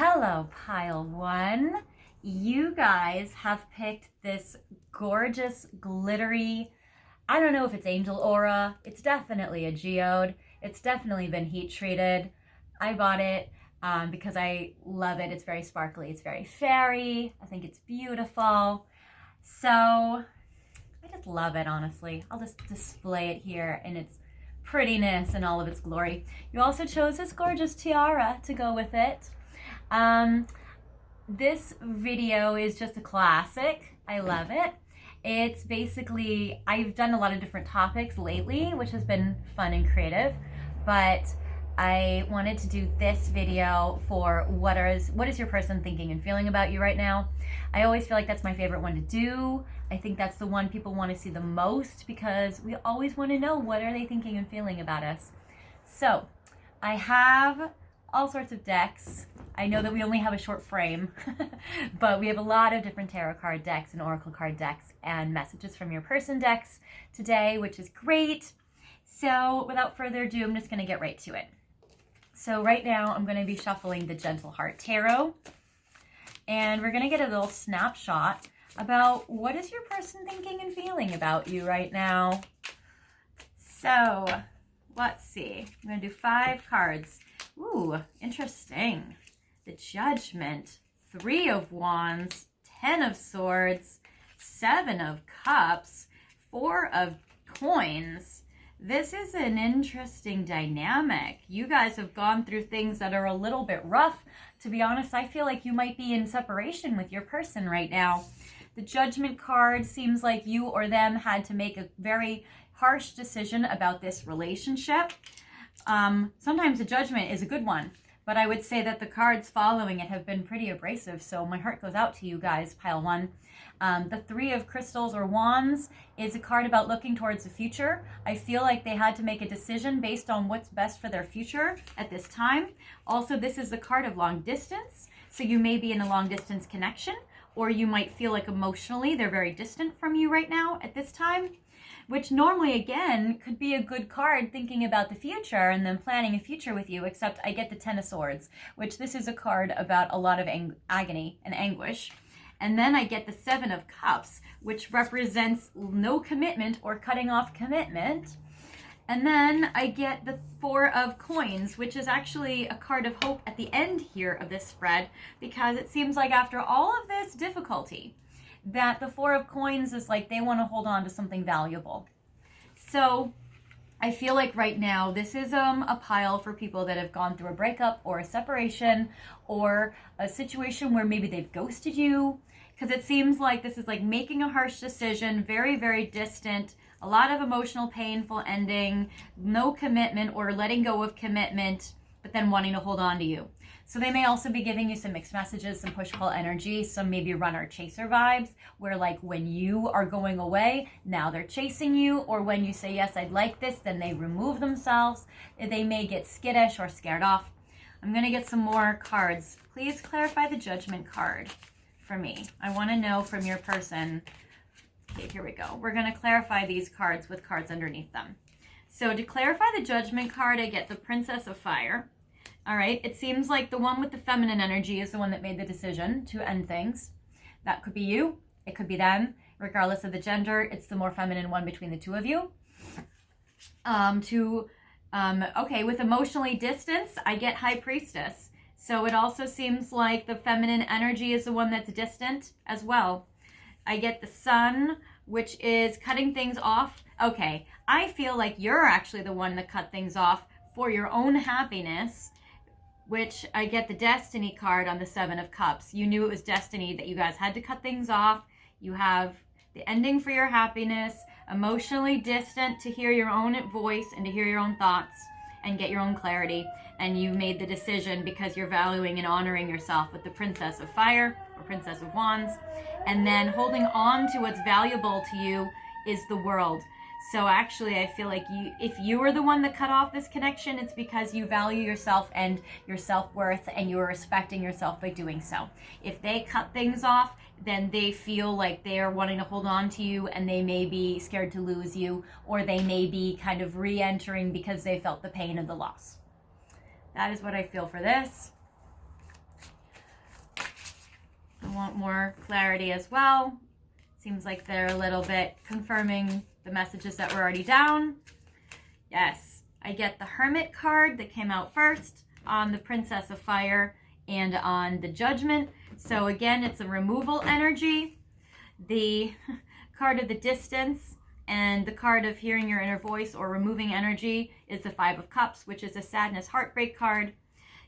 Hello, pile one. You guys have picked this gorgeous, glittery, I don't know if it's angel aura. It's definitely a geode. It's definitely been heat treated. I bought it because I love it. It's very sparkly. It's very fairy. I think it's beautiful. So I just love it, honestly. I'll just display it here in its prettiness and all of its glory. You also chose this gorgeous tiara to go with it. This video is just a classic. I love it. It's basically, I've done a lot of different topics lately, which has been fun and creative, but I wanted to do this video for what is your person thinking and feeling about you right now. I always feel like that's my favorite one to do. I think that's the one people want to see the most because we always want to know what are they thinking and feeling about us. So I have all sorts of decks. I know that we only have a short frame, but we have a lot of different tarot card decks and oracle card decks and messages from your person decks today, which is great. So without further ado, I'm just going to get right to it. So right now I'm going to be shuffling the Gentle Heart Tarot, and we're going to get a little snapshot about what is your person thinking and feeling about you right now. So let's see. I'm going to do 5 cards. Ooh, interesting. The Judgment, 3 of Wands, 10 of Swords, 7 of Cups, 4 of Coins. This is an interesting dynamic. You guys have gone through things that are a little bit rough. To be honest, I feel like you might be in separation with your person right now. The Judgment card seems like you or them had to make a very harsh decision about this relationship. Sometimes the Judgment is a good one, but I would say that the cards following it have been pretty abrasive, so my heart goes out to you guys, pile one. The 3 of Crystals or Wands is a card about looking towards the future. I feel like they had to make a decision based on what's best for their future at this time. Also, this is the card of long distance, so you may be in a long distance connection, or you might feel like emotionally they're very distant from you right now at this time, which normally, again, could be a good card thinking about the future and then planning a future with you, except I get the 10 of Swords, which this is a card about a lot of agony and anguish. And then I get the 7 of Cups, which represents no commitment or cutting off commitment. And then I get the 4 of Coins, which is actually a card of hope at the end here of this spread, because it seems like after all of this difficulty, that the 4 of Coins is like they want to hold on to something valuable. So I feel like right now this is a pile for people that have gone through a breakup or a separation or a situation where maybe they've ghosted you, because it seems like this is like making a harsh decision, very, very distant, a lot of emotional, painful ending, no commitment or letting go of commitment, but then wanting to hold on to you. So they may also be giving you some mixed messages, some push-pull energy, some maybe runner-chaser vibes, where like when you are going away, now they're chasing you, or when you say, yes, I'd like this, then they remove themselves. They may get skittish or scared off. I'm going to get some more cards. Please clarify the Judgment card for me. I want to know from your person. Okay, here we go. We're going to clarify these cards with cards underneath them. So to clarify the Judgment card, I get the Princess of Fire. All right, it seems like the one with the feminine energy is the one that made the decision to end things. That could be you. It could be them. Regardless of the gender, it's the more feminine one between the two of you. Okay, with emotionally distance, I get High Priestess. So it also seems like the feminine energy is the one that's distant as well. I get the Sun, which is cutting things off. Okay, I feel like you're actually the one that cut things off for your own happiness, which I get the Destiny card on the 7 of Cups. You knew it was destiny that you guys had to cut things off. You have the ending for your happiness, emotionally distant to hear your own voice and to hear your own thoughts and get your own clarity. And you made the decision because you're valuing and honoring yourself with the Princess of Fire or Princess of Wands. And then holding on to what's valuable to you is the World. So actually, I feel like if you were the one that cut off this connection, it's because you value yourself and your self-worth, and you are respecting yourself by doing so. If they cut things off, then they feel like they are wanting to hold on to you, and they may be scared to lose you, or they may be kind of re-entering because they felt the pain of the loss. That is what I feel for this. want more clarity as well. Seems like they're a little bit confirming the messages that were already down. Yes, I get the Hermit card that came out first on the Princess of Fire and on the Judgment. So again, it's a removal energy. The card of the Distance and the card of hearing your inner voice or removing energy is the Five of Cups, which is a sadness, heartbreak card.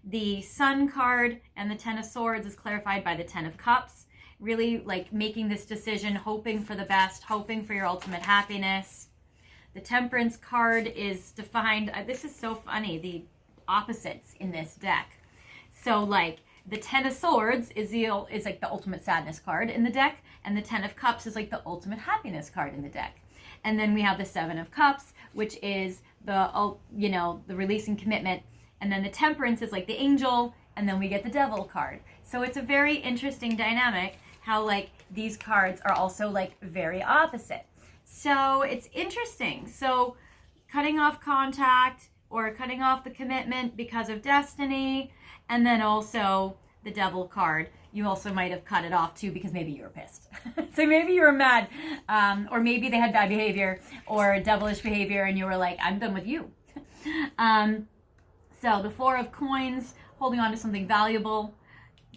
The Sun card and the Ten of Swords is clarified by the Ten of Cups. Really like making this decision, hoping for the best, hoping for your ultimate happiness. The Temperance card is defined, this is so funny, the opposites in this deck. So like the Ten of Swords is like the ultimate sadness card in the deck, and the Ten of Cups is like the ultimate happiness card in the deck. And then we have the Seven of Cups, which is the, you know, the releasing commitment. And then the Temperance is like the angel, and then we get the Devil card. So it's a very interesting dynamic how like these cards are also like very opposite. So it's interesting. So cutting off contact or cutting off the commitment because of destiny, and then also the Devil card. You also might have cut it off too because maybe you were pissed. So maybe you were mad, or maybe they had bad behavior or devilish behavior and you were like, I'm done with you. So the Four of Coins, holding on to something valuable,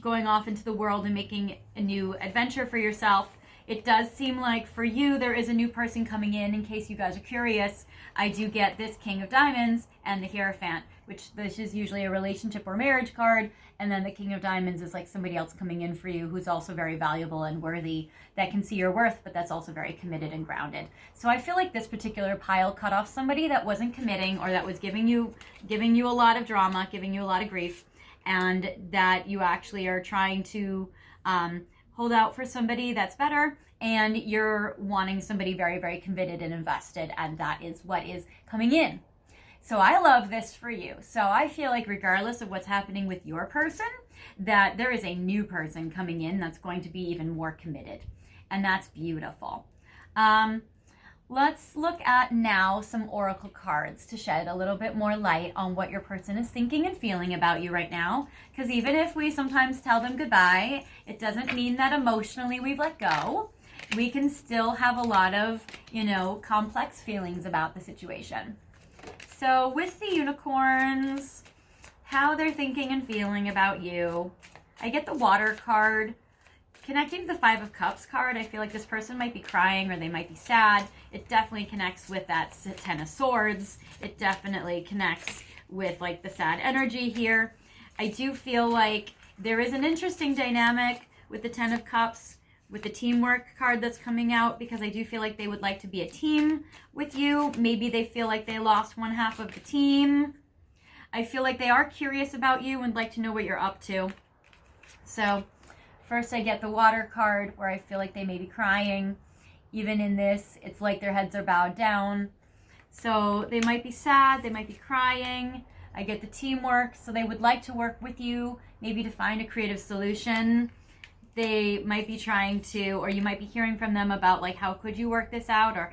going off into the world and making a new adventure for yourself. It does seem like for you, there is a new person coming in case you guys are curious. I do get this King of Diamonds and the Hierophant, which this is usually a relationship or marriage card. And then the King of Diamonds is like somebody else coming in for you who's also very valuable and worthy, that can see your worth, but that's also very committed and grounded. So I feel like this particular pile cut off somebody that wasn't committing or that was giving you a lot of drama, giving you a lot of grief, and that you actually are trying to hold out for somebody that's better, and you're wanting somebody very, very committed and invested, and that is what is coming in. So I love this for you. So I feel like regardless of what's happening with your person, that there is a new person coming in that's going to be even more committed, and that's beautiful. Let's look at now some oracle cards to shed a little bit more light on what your person is thinking and feeling about you right now. Because even if we sometimes tell them goodbye, it doesn't mean that emotionally we've let go. We can still have a lot of, you know, complex feelings about the situation. So with the unicorns, how they're thinking and feeling about you. I get the Water card. Connecting to the Five of Cups card, I feel like this person might be crying or they might be sad. It definitely connects with that Ten of Swords. It definitely connects with like the sad energy here. I do feel like there is an interesting dynamic with the Ten of Cups, with the teamwork card that's coming out, because I do feel like they would like to be a team with you. Maybe they feel like they lost one half of the team. I feel like they are curious about you and like to know what you're up to. So first I get the Water card, where I feel like they may be crying. Even in this, it's like their heads are bowed down. So they might be sad, they might be crying. I get the teamwork, so they would like to work with you, maybe to find a creative solution. They might be trying to, or you might be hearing from them about like, how could you work this out, or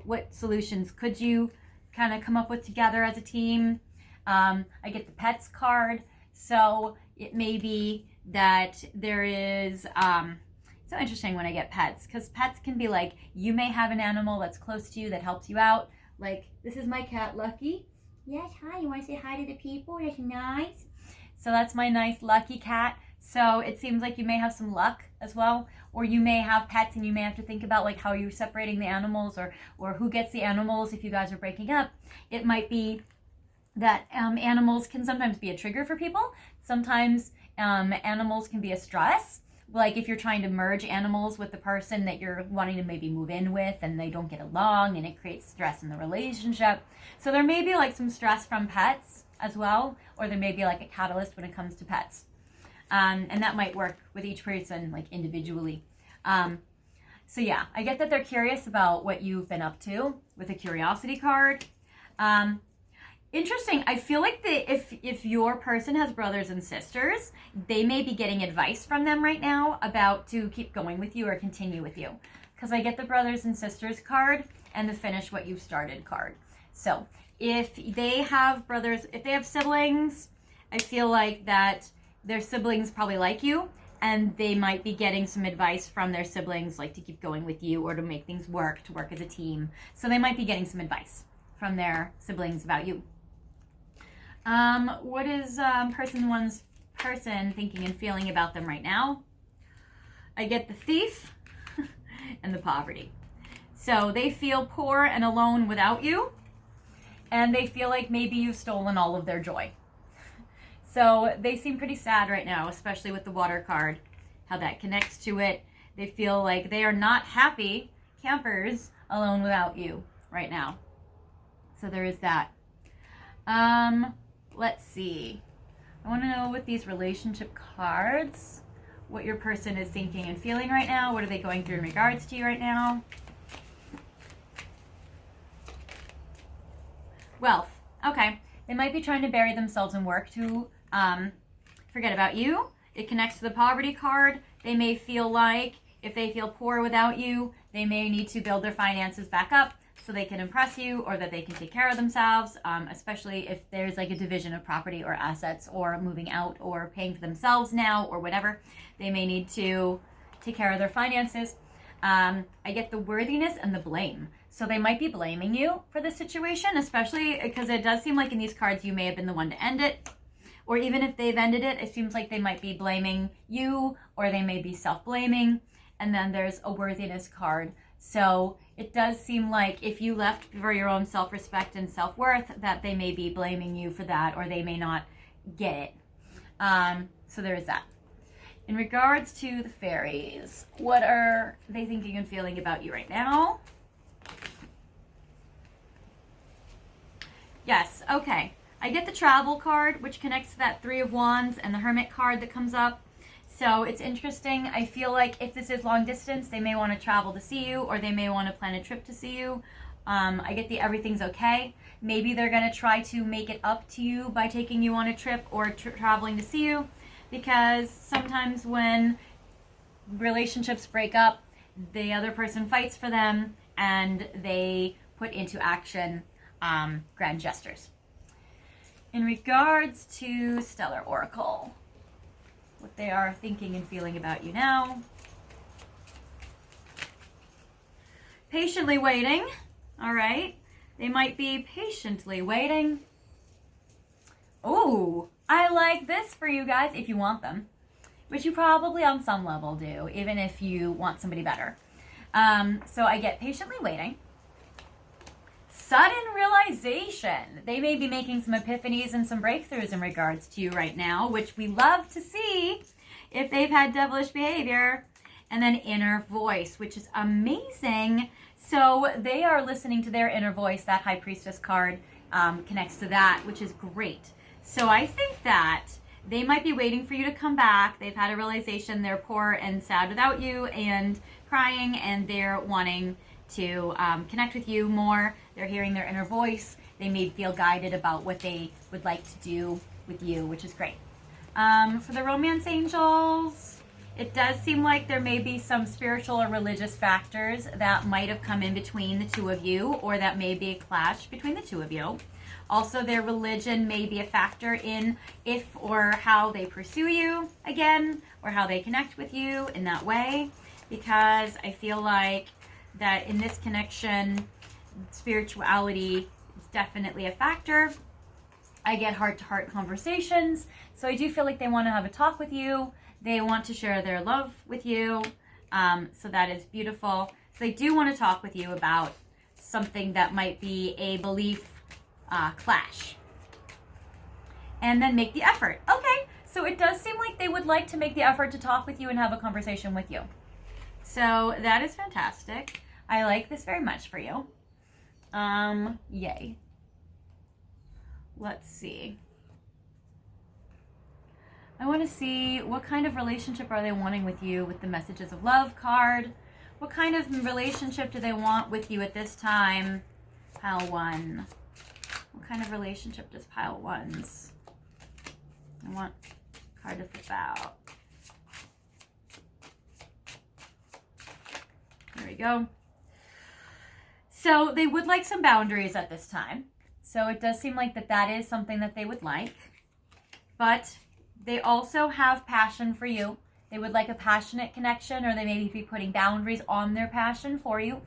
what solutions could you kind of come up with together as a team. I get the Pets card, so it may be that there is, it's so interesting when I get pets, because pets can be like, you may have an animal that's close to you that helps you out. Like, this is my cat, Lucky. Yes, hi, you want to say hi to the people? That's nice. So that's my nice Lucky cat. So it seems like you may have some luck as well, or you may have pets and you may have to think about like how you're separating the animals, or who gets the animals if you guys are breaking up. It might be that animals can sometimes be a trigger for people. Sometimes animals can be a stress. Like if you're trying to merge animals with the person that you're wanting to maybe move in with and they don't get along, and it creates stress in the relationship. So there may be like some stress from pets as well, or there may be like a catalyst when it comes to pets. And that might work with each person like individually. So yeah, I get that they're curious about what you've been up to with a curiosity card. Interesting. I feel like if your person has brothers and sisters, they may be getting advice from them right now about to keep going with you or continue with you. Because I get the brothers and sisters card and the finish what you've started card. So if they have brothers, if they have siblings, I feel like that their siblings probably like you, and they might be getting some advice from their siblings, like to keep going with you or to make things work, to work as a team. So they might be getting some advice from their siblings about you. What is person one's person thinking and feeling about them right now? I get the Thief and the Poverty. So they feel poor and alone without you, and they feel like maybe you've stolen all of their joy. So they seem pretty sad right now, especially with the Water card, how that connects to it. They feel like they are not happy campers alone without you right now. So there is that. Let's see. I want to know with these relationship cards, what your person is thinking and feeling right now. What are they going through in regards to you right now? Wealth. Okay. They might be trying to bury themselves in work to forget about you. It connects to the Poverty card. They may feel like if they feel poor without you, they may need to build their finances back up so they can impress you, or that they can take care of themselves, especially if there's like a division of property or assets, or moving out, or paying for themselves now, or whatever. They may need to take care of their finances. I get the worthiness and the blame. So they might be blaming you for this situation, especially because it does seem like in these cards you may have been the one to end it. Or even if they've ended it, it seems like they might be blaming you, or they may be self-blaming. And then there's a worthiness card. So it does seem like if you left for your own self-respect and self-worth, that they may be blaming you for that, or they may not get it. So there is that. In regards to the fairies, what are they thinking and feeling about you right now? Yes, okay. I get the Travel card, which connects to that Three of Wands, and the Hermit card that comes up. So it's interesting. I feel like if this is long distance, they may want to travel to see you, or they may want to plan a trip to see you. I get the everything's okay. Maybe they're going to try to make it up to you by taking you on a trip or traveling to see you, because sometimes when relationships break up, the other person fights for them and they put into action grand gestures. In regards to Stellar Oracle, what they are thinking and feeling about you now. Patiently waiting. All right. They might be patiently waiting. Oh, I like this for you guys if you want them, which you probably on some level do, even if you want somebody better. So I get patiently waiting. Sudden realization. They may be making some epiphanies and some breakthroughs in regards to you right now, which we love to see if they've had devilish behavior. And then inner voice, which is amazing. So they are listening to their inner voice. That High Priestess card connects to that, which is great. So I think that they might be waiting for you to come back. They've had a realization they're poor and sad without you and crying, and they're wanting to connect with you more. They're hearing their inner voice. They may feel guided about what they would like to do with you, which is great. For the romance angels, it does seem like there may be some spiritual or religious factors that might have come in between the two of you, or that may be a clash between the two of you. Also, their religion may be a factor in if or how they pursue you again, or how they connect with you in that way, because I feel like that in this connection, spirituality is definitely a factor. I get heart-to-heart conversations, so I do feel like they want to have a talk with you. They want to share their love with you, so that is beautiful. So they do want to talk with you about something that might be a belief clash, and then make the effort. Okay, so it does seem like they would like to make the effort to talk with you and have a conversation with you. So that is fantastic. I like this very much for you. Yay. Let's see. I want to see what kind of relationship are they wanting with you with the Messages of Love card. What kind of relationship do they want with you at this time? Pile 1. What kind of relationship does pile 1's? I want a card to flip out. There we go. So they would like some boundaries at this time. So it does seem like that is something that they would like. But they also have passion for you. They would like a passionate connection, or they may be putting boundaries on their passion for you.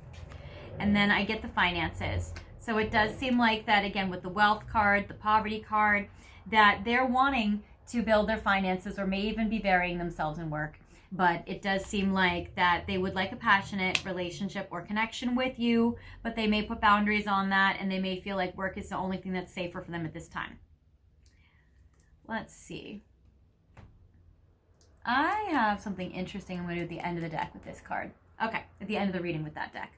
And then I get the finances. So it does seem like that, again, with the wealth card, the poverty card, that they're wanting to build their finances or may even be burying themselves in work. But it does seem like that they would like a passionate relationship or connection with you, but they may put boundaries on that, and they may feel like work is the only thing that's safer for them at this time. Let's see. I have something interesting I'm going to do at the end of the deck with this card. Okay, at the end of the reading with that deck.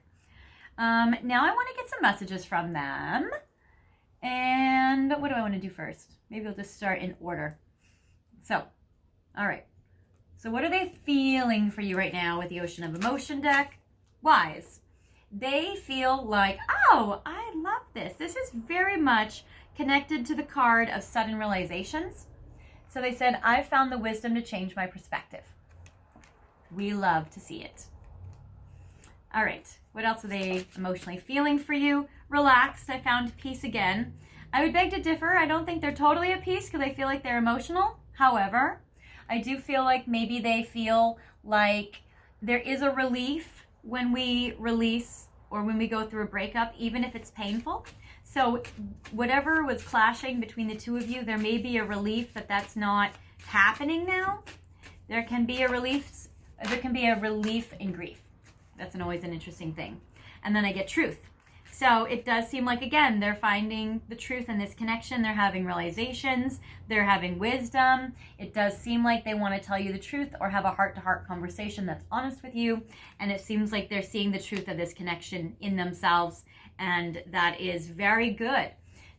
Now I want to get some messages from them. And what do I want to do first? Maybe we'll just start in order. So, all right. So what are they feeling for you right now with the Ocean of Emotion deck? Wise. They feel like, oh, I love this. This is very much connected to the card of sudden realizations. So they said, I found the wisdom to change my perspective. We love to see it. All right. What else are they emotionally feeling for you? Relaxed. I found peace again. I would beg to differ. I don't think they're totally at peace because I feel like they're emotional. However, I do feel like maybe they feel like there is a relief when we release or when we go through a breakup, even if it's painful. So whatever was clashing between the two of you, there may be a relief that that's not happening now. There can be a relief in grief. That's always an interesting thing. And then I get truth. So it does seem like, again, they're finding the truth in this connection. They're having realizations. They're having wisdom. It does seem like they want to tell you the truth or have a heart-to-heart conversation that's honest with you. And it seems like they're seeing the truth of this connection in themselves. And that is very good.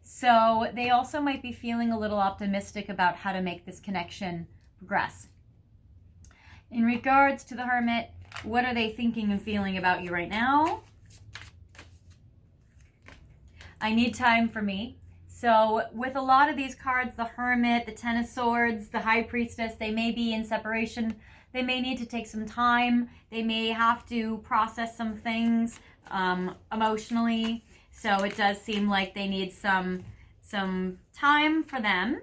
So they also might be feeling a little optimistic about how to make this connection progress. In regards to the Hermit, what are they thinking and feeling about you right now? I need time for me. So with a lot of these cards, the Hermit, the Ten of Swords, the High Priestess, they may be in separation. They may need to take some time. They may have to process some things emotionally. So it does seem like they need some time for them.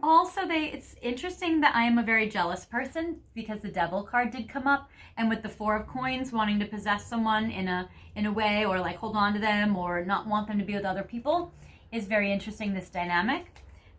Also, it's interesting that I am a very jealous person because the Devil card did come up, and with the Four of Coins wanting to possess someone in a way, or like hold on to them or not want them to be with other people, is very interesting, this dynamic.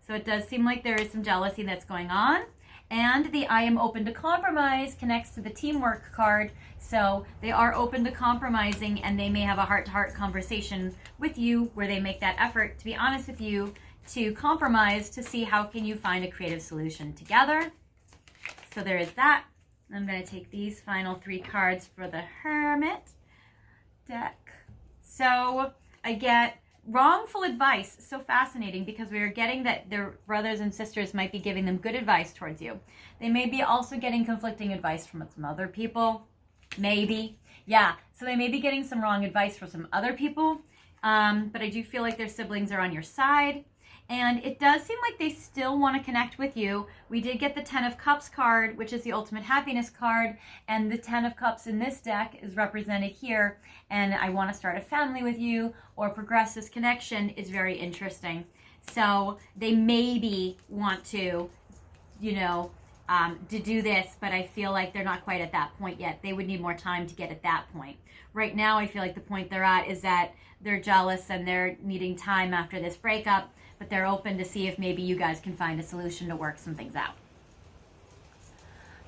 So it does seem like there is some jealousy that's going on. And the I am open to compromise connects to the teamwork card. So they are open to compromising, and they may have a heart-to-heart conversation with you where they make that effort to be honest with you, to compromise, to see how can you find a creative solution together. So there is that. I'm going to take these final 3 cards for the Hermit deck. So I get wrongful advice. So fascinating, because we are getting that their brothers and sisters might be giving them good advice towards you. They may be also getting conflicting advice from some other people. Maybe. Yeah. So they may be getting some wrong advice from some other people. But I do feel like their siblings are on your side. And it does seem like they still want to connect with you. We did get the Ten of Cups card, which is the ultimate happiness card. And the Ten of Cups in this deck is represented here. And I want to start a family with you or progress this connection is very interesting. So they maybe want to, to do this, but I feel like they're not quite at that point yet. They would need more time to get at that point. Right now, I feel like the point they're at is that they're jealous and they're needing time after this breakup, but they're open to see if maybe you guys can find a solution to work some things out.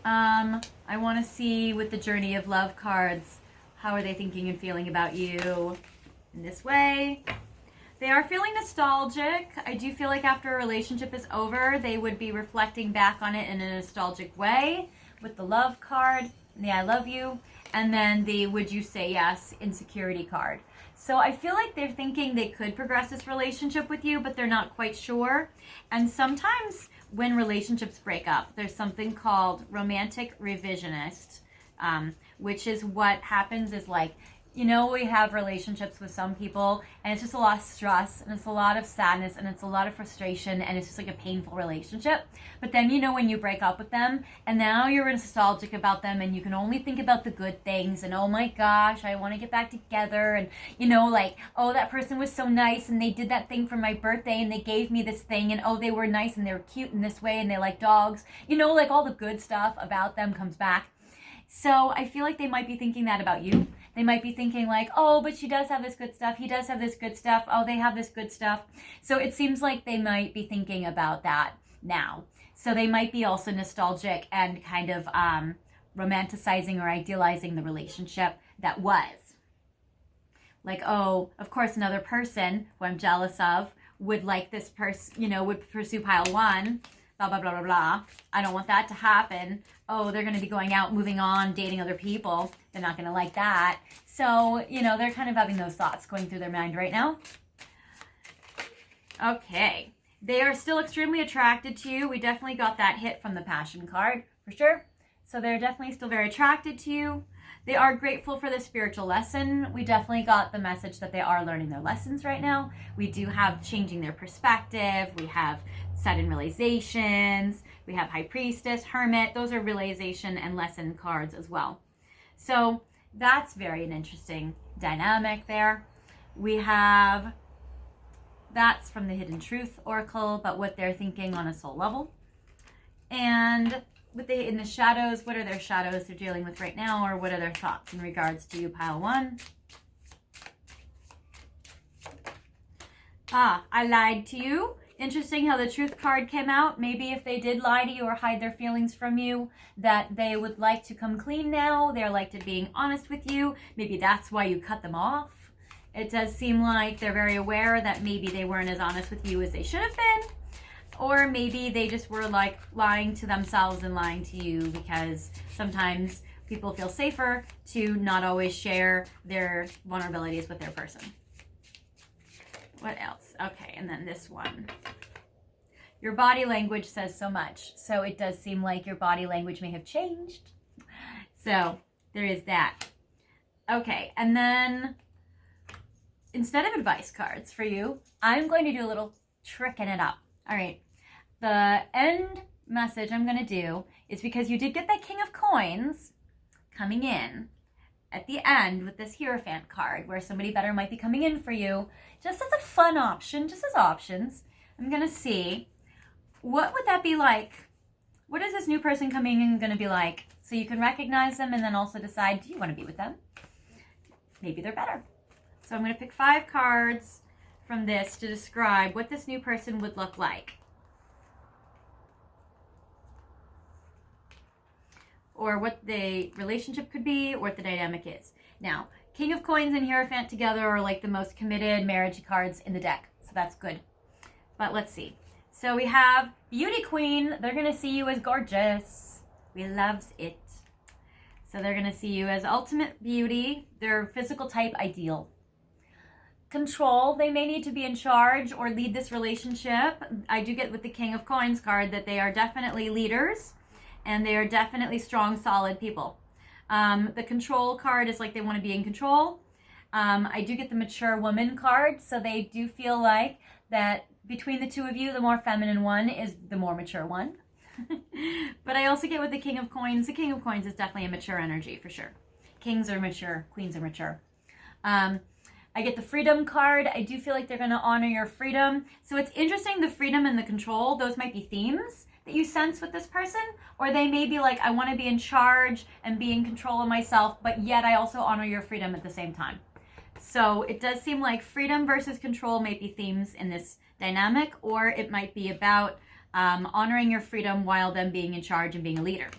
I want to see with the Journey of Love cards, how are they thinking and feeling about you in this way? They are feeling nostalgic. I do feel like after a relationship is over, they would be reflecting back on it in a nostalgic way with the Love card and the I love you, and then the would you say yes insecurity card. So I feel like they're thinking they could progress this relationship with you, but they're not quite sure. And sometimes when relationships break up, there's something called romantic revisionist, which is what happens is like You know, we have relationships with some people and it's just a lot of stress and it's a lot of sadness and it's a lot of frustration and it's just like a painful relationship. But then, you know, when you break up with them and now you're nostalgic about them and you can only think about the good things and, oh my gosh, I want to get back together, and, you know, like, oh, that person was so nice and they did that thing for my birthday and they gave me this thing, and oh, they were nice and they were cute in this way and they like dogs. You know, like all the good stuff about them comes back. So I feel like they might be thinking that about you. They might be thinking like, oh, but she does have this good stuff. He does have this good stuff. Oh, they have this good stuff. So it seems like they might be thinking about that now. So they might be also nostalgic and kind of romanticizing or idealizing the relationship that was. Like, oh, of course, another person who I'm jealous of would like this person, you know, would pursue pile one. Blah, blah, blah, blah, blah. I don't want that to happen. Oh, they're going to be going out, moving on, dating other people. They're not going to like that. So, you know, they're kind of having those thoughts going through their mind right now. Okay. They are still extremely attracted to you. We definitely got that hit from the Passion card, for sure. So they're definitely still very attracted to you. They are grateful for the spiritual lesson. We definitely got the message that they are learning their lessons right now. We do have changing their perspective. We have sudden realizations. We have High Priestess, Hermit. Those are realization and lesson cards as well. So that's very an interesting dynamic there. We have, that's from the Hidden Truth Oracle, but what they're thinking on a soul level. And in the shadows, what are their shadows they're dealing with right now, or what are their thoughts in regards to you, pile one? Ah, I lied to you. Interesting how the Truth card came out. Maybe if they did lie to you or hide their feelings from you, that they would like to come clean now. They're like to being honest with you. Maybe that's why you cut them off. It does seem like they're very aware that maybe they weren't as honest with you as they should have been. Or maybe they just were like lying to themselves and lying to you, because sometimes people feel safer to not always share their vulnerabilities with their person. What else? Okay, and then this one. Your body language says so much. So it does seem like your body language may have changed. So there is that. Okay, and then instead of advice cards for you, I'm going to do a little tricking it up. All right. The end message I'm going to do is, because you did get that King of Coins coming in at the end with this Hierophant card, where somebody better might be coming in for you, just as a fun option, just as options. I'm going to see, what would that be like? What is this new person coming in going to be like? So you can recognize them and then also decide, do you want to be with them? Maybe they're better. So I'm going to pick 5 cards from this to describe what this new person would look like. Or what the relationship could be, or what the dynamic is. Now, King of Coins and Hierophant together are like the most committed marriage cards in the deck. So that's good. But let's see. So we have Beauty Queen. They're going to see you as gorgeous. We loves it. So they're going to see you as ultimate beauty. Their physical type, ideal. Control. They may need to be in charge or lead this relationship. I do get with the King of Coins card that they are definitely leaders. And they are definitely strong, solid people. The control card is like they want to be in control. I do get the mature woman card, so they do feel like that between the two of you, the more feminine one is the more mature one. But I also get with the King of Coins. The King of Coins is definitely a mature energy for sure. Kings are mature, queens are mature. I get the freedom card. I do feel like they're going to honor your freedom. So it's interesting, the freedom and the control, those might be themes that you sense with this person, or they may be like, I want to be in charge and be in control of myself, but yet I also honor your freedom at the same time. So it does seem like freedom versus control may be themes in this dynamic, or it might be about honoring your freedom while them being in charge and being a leader.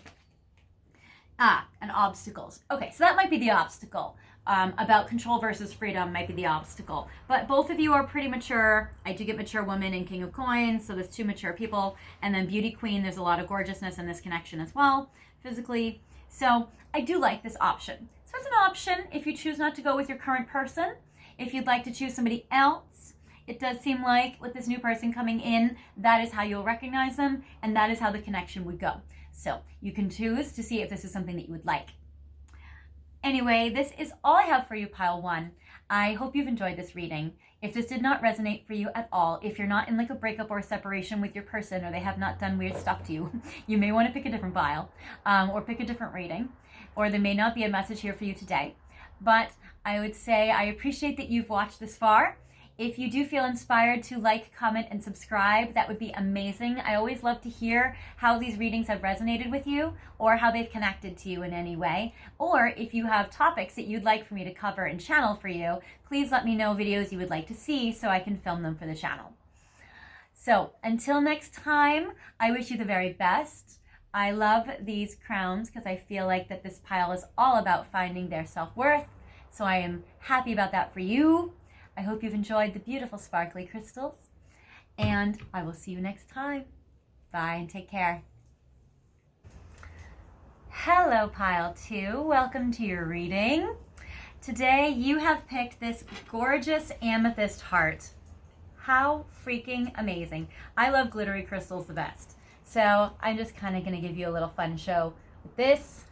And obstacles. Okay, so that might be the obstacle. About control versus freedom might be the obstacle. But both of you are pretty mature. I do get mature woman and King of Coins, so there's 2 mature people. And then Beauty Queen, there's a lot of gorgeousness in this connection as well, physically. So I do like this option. So it's an option if you choose not to go with your current person. If you'd like to choose somebody else, it does seem like with this new person coming in, that is how you'll recognize them, and that is how the connection would go. So you can choose to see if this is something that you would like. Anyway, this is all I have for you, Pile 1. I hope you've enjoyed this reading. If this did not resonate for you at all, if you're not in like a breakup or a separation with your person, or they have not done weird stuff to you, you may want to pick a different pile, or pick a different reading, or there may not be a message here for you today. But I would say I appreciate that you've watched this far. If you do feel inspired to like, comment, and subscribe, that would be amazing. I always love to hear how these readings have resonated with you or how they've connected to you in any way. Or if you have topics that you'd like for me to cover and channel for you, please let me know videos you would like to see so I can film them for the channel. So until next time, I wish you the very best. I love these crowns because I feel like that this pile is all about finding their self-worth. So I am happy about that for you. I hope you've enjoyed the beautiful sparkly crystals, and I will see you next time. Bye and take care. Hello, Pile 2. Welcome to your reading. Today you have picked this gorgeous amethyst heart. How freaking amazing. I love glittery crystals the best. So I'm just kind of going to give you a little fun show with this.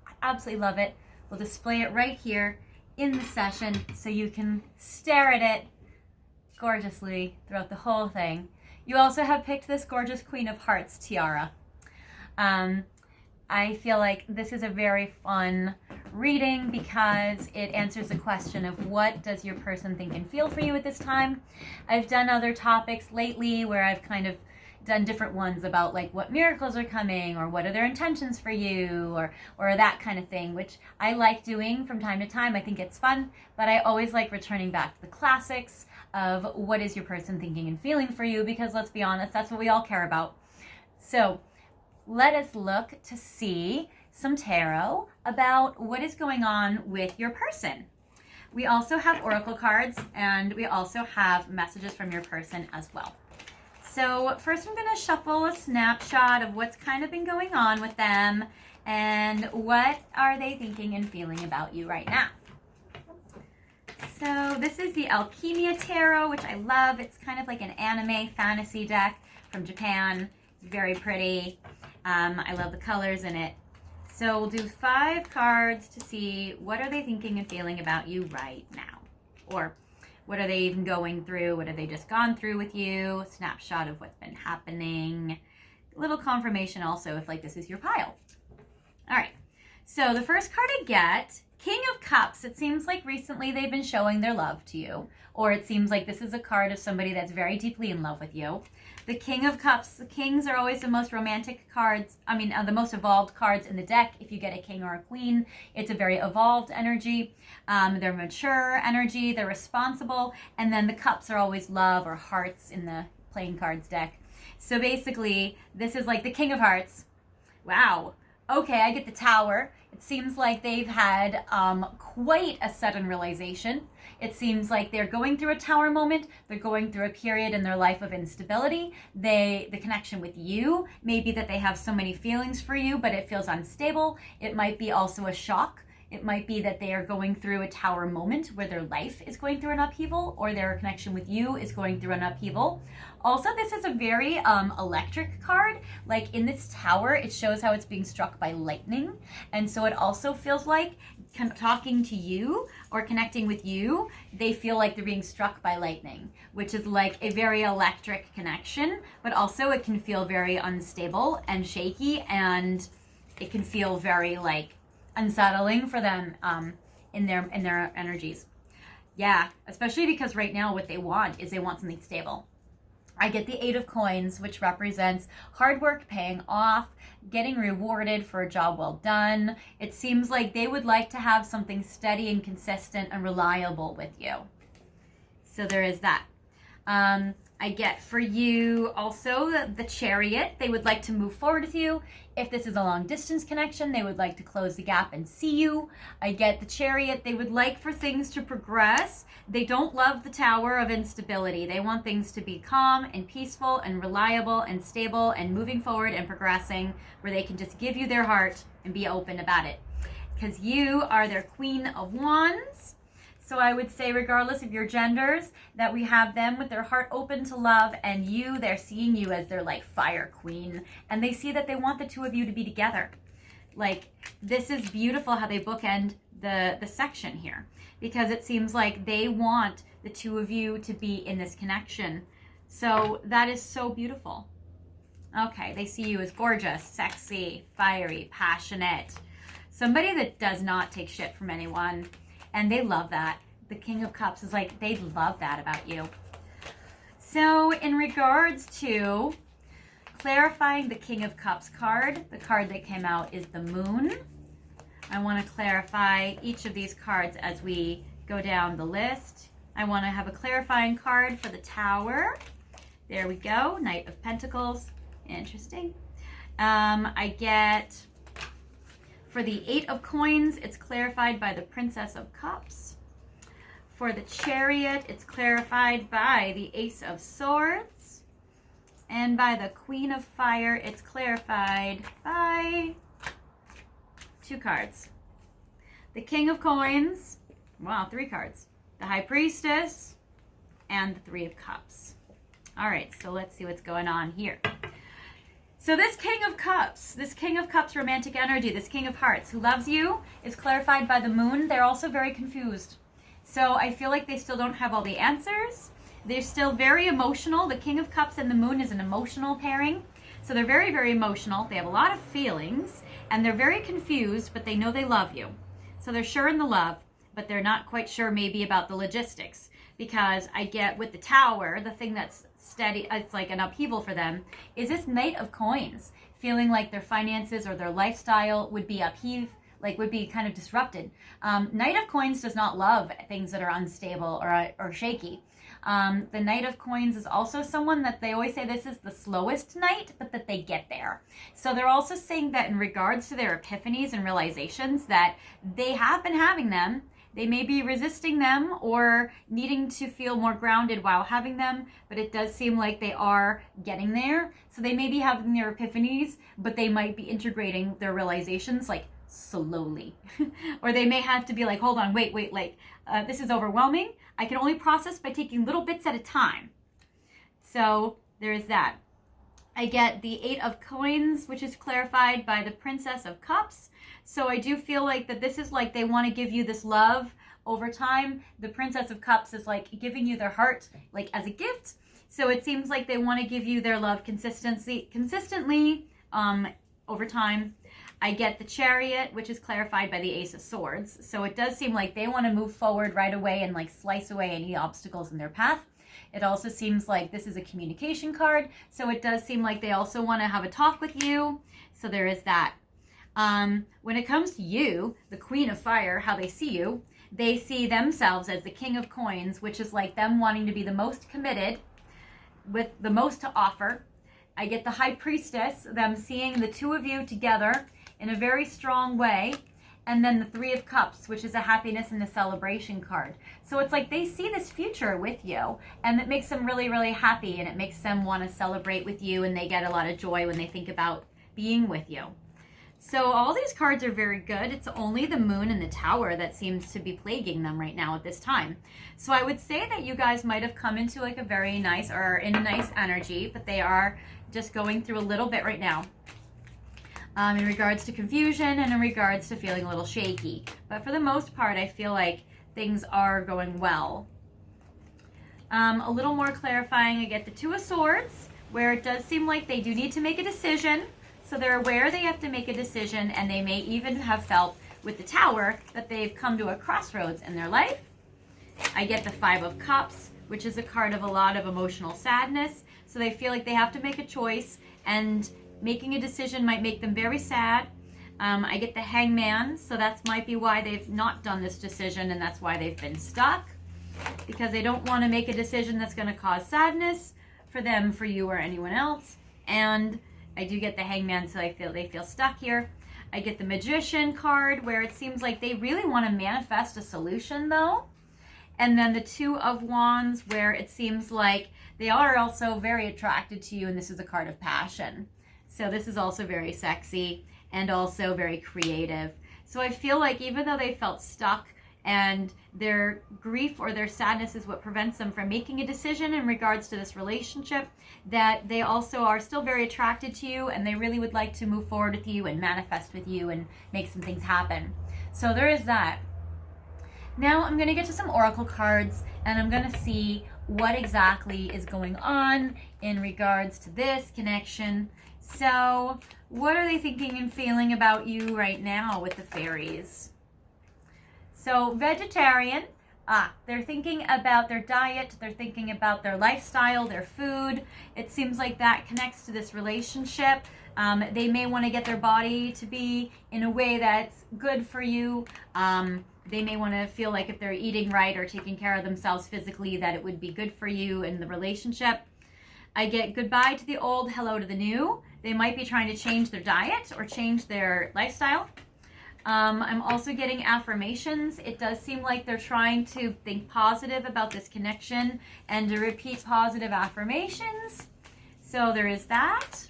I absolutely love it. We'll display it right here in the session so you can stare at it gorgeously throughout the whole thing. You also have picked this gorgeous Queen of Hearts tiara. I feel like this is a very fun reading because it answers the question of what does your person think and feel for you at this time. I've done other topics lately where I've kind of done different ones about like what miracles are coming or what are their intentions for you or that kind of thing, which I like doing from time to time. I think it's fun, but I always like returning back to the classics of what is your person thinking and feeling for you, because let's be honest, that's what we all care about. So let us look to see some tarot about what is going on with your person. We also have oracle cards, and we also have messages from your person as well. So first I'm going to shuffle a snapshot of what's kind of been going on with them and what are they thinking and feeling about you right now. So this is the Alchemia Tarot, which I love. It's kind of like an anime fantasy deck from Japan. It's very pretty. I love the colors in it. So we'll do 5 cards to see what are they thinking and feeling about you right now. Or what are they even going through? What have they just gone through with you? Snapshot of what's been happening. A little confirmation also if like this is your pile. All right, so the first card I get, King of Cups. It seems like recently they've been showing their love to you, or it seems like this is a card of somebody that's very deeply in love with you. The King of Cups, the kings are always the most romantic cards, the most evolved cards in the deck. If you get a king or a queen, it's a very evolved energy. They're mature energy, they're responsible, and then the cups are always love or hearts in the playing cards deck. So basically, this is like the King of Hearts. Wow. Okay, I get the Tower. It seems like they've had quite a sudden realization. It seems like they're going through a tower moment. They're going through a period in their life of instability. The connection with you may be that they have so many feelings for you, but it feels unstable. It might be also a shock. It might be that they are going through a tower moment where their life is going through an upheaval, or their connection with you is going through an upheaval. Also, this is a very electric card. Like in this tower, it shows how it's being struck by lightning. And so it also feels like talking to you or connecting with you, they feel like they're being struck by lightning, which is like a very electric connection, but also it can feel very unstable and shaky, and it can feel very like unsettling for them in their energies. Yeah, especially because right now what they want is they want something stable. I get the 8 of Coins, which represents hard work paying off, getting rewarded for a job well done. It seems like they would like to have something steady and consistent and reliable with you. So there is that. I get for you also the Chariot. They would like to move forward with you. If this is a long distance connection, they would like to close the gap and see you. I get the Chariot. They would like for things to progress. They don't love the Tower of instability. They want things to be calm and peaceful and reliable and stable and moving forward and progressing, where they can just give you their heart and be open about it. Because you are their Queen of Wands. So I would say, regardless of your genders, that we have them with their heart open to love, and they're seeing you as their like fire queen, and they see that they want the two of you to be together. like this is beautiful how they bookend the section here, because it seems like they want the two of you to be in this connection. So that is so beautiful. Okay, they see you as gorgeous, sexy, fiery, passionate. Somebody that does not take shit from anyone, and they love that. The King of Cups is like, they love that about you. So in regards to clarifying the King of Cups card, the card that came out is the Moon. I want to clarify each of these cards as we go down the list. I want to have a clarifying card for the Tower. There we go, Knight of Pentacles. Interesting. I get, for the 8 of Coins, it's clarified by the Princess of Cups. For the Chariot, it's clarified by the Ace of Swords. And by the Queen of Fire, it's clarified by 2 cards. The King of Coins, wow, 3 cards. The High Priestess, and the 3 of Cups. All right, so let's see what's going on here. So this King of Cups romantic energy, this King of Hearts who loves you, is clarified by the Moon. They're also very confused. So I feel like they still don't have all the answers. They're still very emotional. The King of Cups and the Moon is an emotional pairing. So they're very, very emotional. They have a lot of feelings, and they're very confused, but they know they love you. So they're sure in the love, but they're not quite sure maybe about the logistics, because I get with the Tower, the thing that's steady, it's like an upheaval for them, is this Knight of Coins, feeling like their finances or their lifestyle would be upheaved, like would be kind of disrupted. Knight of Coins does not love things that are unstable or shaky. The Knight of Coins is also someone that they always say this is the slowest knight, but that they get there. So they're also saying that in regards to their epiphanies and realizations that they have been having them, they may be resisting them or needing to feel more grounded while having them, but it does seem like they are getting there. So they may be having their epiphanies, but they might be integrating their realizations like slowly. Or they may have to be like, hold on, wait, like this is overwhelming. I can only process by taking little bits at a time. So there is that. I get the 8 of Coins, which is clarified by the Princess of Cups. So I do feel like that this is like they want to give you this love over time. The Princess of Cups is like giving you their heart like as a gift. So it seems like they want to give you their love consistently over time. I get the Chariot, which is clarified by the Ace of Swords. So it does seem like they want to move forward right away and like slice away any obstacles in their path. It also seems like this is a communication card. So it does seem like they also want to have a talk with you. So there is that. When it comes to you, the Queen of Fire, how they see you, they see themselves as the King of Coins, which is like them wanting to be the most committed with the most to offer. I get the High Priestess, them seeing the two of you together in a very strong way. And then the 3 of Cups, which is a happiness and a celebration card. So it's like they see this future with you, and it makes them really, really happy, and it makes them want to celebrate with you, and they get a lot of joy when they think about being with you. So all these cards are very good. It's only the Moon and the Tower that seems to be plaguing them right now at this time. So I would say that you guys might have come into like a very nice or in a nice energy, but they are just going through a little bit right now. In regards to confusion and in regards to feeling a little shaky. But for the most part, I feel like things are going well. A little more clarifying, I get the 2 of Swords, where it does seem like they do need to make a decision. So they're aware they have to make a decision, and they may even have felt with the Tower that they've come to a crossroads in their life. I get the 5 of Cups, which is a card of a lot of emotional sadness. So they feel like they have to make a choice, and making a decision might make them very sad. I get the Hangman, so that might be why they've not done this decision, and that's why they've been stuck, because they don't want to make a decision that's going to cause sadness for them, for you, or anyone else. And I do get the Hangman, so they feel stuck here. I get the Magician card, where it seems like they really want to manifest a solution, though. And then the 2 of Wands, where it seems like they are also very attracted to you, and this is a card of passion. So this is also very sexy and also very creative. So I feel like even though they felt stuck and their grief or their sadness is what prevents them from making a decision in regards to this relationship, that they also are still very attracted to you and they really would like to move forward with you and manifest with you and make some things happen. So there is that. Now I'm going to get to some oracle cards and I'm going to see what exactly is going on in regards to this connection. So what are they thinking and feeling about you right now with the fairies? So vegetarian, they're thinking about their diet, they're thinking about their lifestyle, their food. It seems like that connects to this relationship. They may want to get their body to be in a way that's good for you. They may want to feel like if they're eating right or taking care of themselves physically, that it would be good for you in the relationship. I get goodbye to the old, hello to the new. They might be trying to change their diet or change their lifestyle. I'm also getting affirmations. It does seem like they're trying to think positive about this connection and to repeat positive affirmations. So there is that.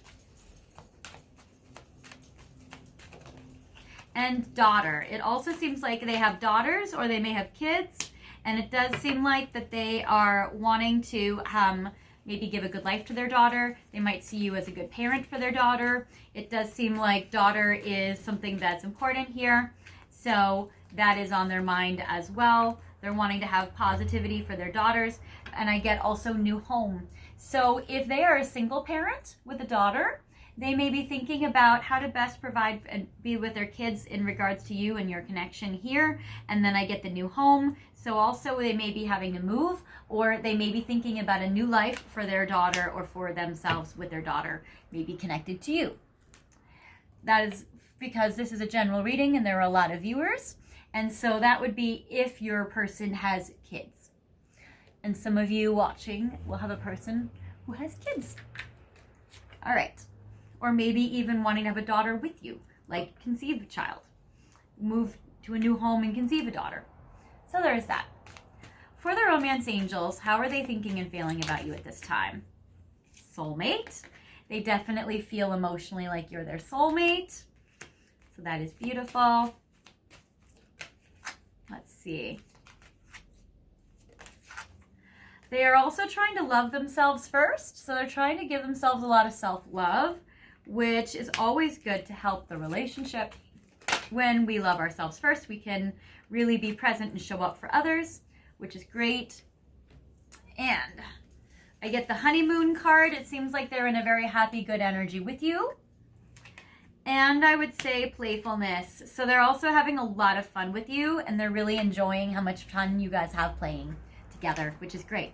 And daughter. It also seems like they have daughters or they may have kids. And it does seem like that they are wanting to maybe give a good life to their daughter. They might see you as a good parent for their daughter. It does seem like daughter is something that's important here. So that is on their mind as well. They're wanting to have positivity for their daughters. And I get also new home. So if they are a single parent with a daughter, they may be thinking about how to best provide and be with their kids in regards to you and your connection here. And then I get the new home. So also they may be having to move, or they may be thinking about a new life for their daughter or for themselves with their daughter, maybe connected to you. That is because this is a general reading and there are a lot of viewers. And so that would be if your person has kids. And some of you watching will have a person who has kids. All right. Or maybe even wanting to have a daughter with you, like conceive a child, move to a new home and conceive a daughter. So there's that. For the romance angels, how are they thinking and feeling about you at this time? Soulmate. They definitely feel emotionally like you're their soulmate. So that is beautiful. Let's see. They are also trying to love themselves first. So they're trying to give themselves a lot of self-love, which is always good to help the relationship. When we love ourselves first, we can really be present and show up for others, which is great. And I get the honeymoon card. It seems like they're in a very happy, good energy with you. And I would say playfulness. So they're also having a lot of fun with you, and they're really enjoying how much fun you guys have playing together, which is great.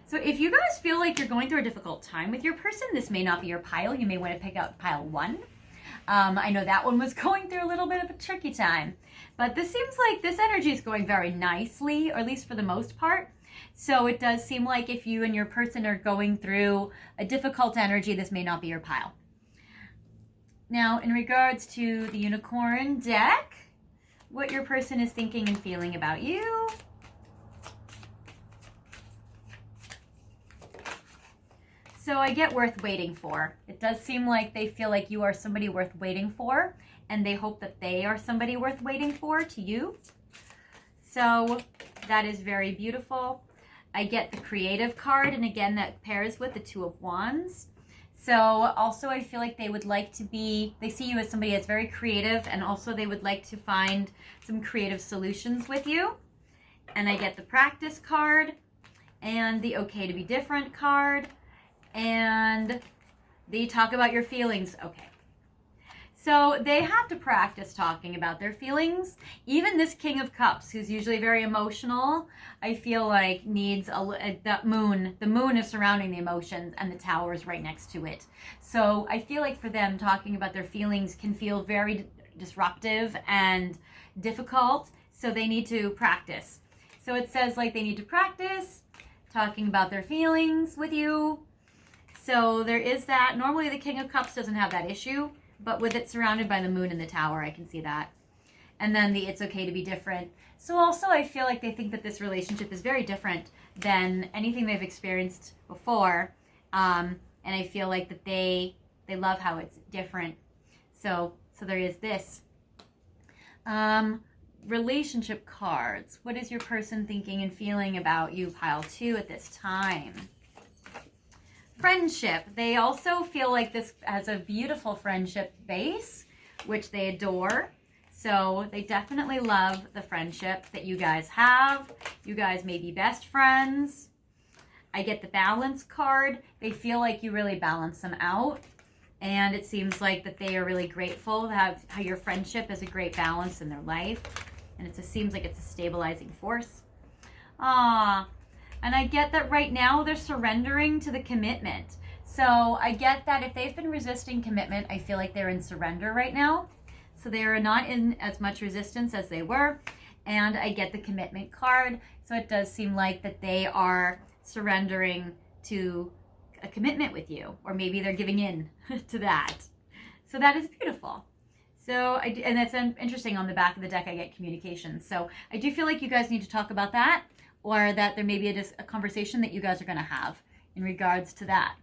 So if you guys feel like you're going through a difficult time with your person, this may not be your pile. You may want to pick out pile 1. I know that one was going through a little bit of a tricky time, but this seems like this energy is going very nicely, or at least for the most part. So it does seem like if you and your person are going through a difficult energy, this may not be your pile. Now, in regards to the unicorn deck, what your person is thinking and feeling about you. So I get worth waiting for. It does seem like they feel like you are somebody worth waiting for, and they hope that they are somebody worth waiting for to you. So that is very beautiful. I get the creative card, and again, that pairs with the 2 of Wands. So also I feel like they would like to be, they see you as somebody that's very creative, and also they would like to find some creative solutions with you. And I get the practice card and the okay to be different card. And they talk about your feelings. Okay. So they have to practice talking about their feelings. Even this King of Cups, who's usually very emotional, I feel like needs that moon. The moon is surrounding the emotions and the Tower is right next to it. So I feel like for them, talking about their feelings can feel very disruptive and difficult. So they need to practice. So it says like they need to practice talking about their feelings with you. So there is that. Normally the King of Cups doesn't have that issue, but with it surrounded by the moon and the Tower, I can see that. And then the it's okay to be different. So also I feel like they think that this relationship is very different than anything they've experienced before. And I feel like that they love how it's different. So there is this. relationship cards. What is your person thinking and feeling about you, pile 2, at this time? Friendship. They also feel like this has a beautiful friendship base, which they adore. So they definitely love the friendship that you guys have. You guys may be best friends. I get the balance card. They feel like you really balance them out. And it seems like that they are really grateful to have how your friendship is a great balance in their life. And it just seems like it's a stabilizing force. And I get that right now they're surrendering to the commitment. So I get that if they've been resisting commitment, I feel like they're in surrender right now. So they are not in as much resistance as they were. And I get the commitment card. So it does seem like that they are surrendering to a commitment with you. Or maybe they're giving in to that. So that is beautiful. So, and that's interesting, on the back of the deck I get communication. So I do feel like you guys need to talk about that. Or that there may be a conversation that you guys are going to have in regards to that.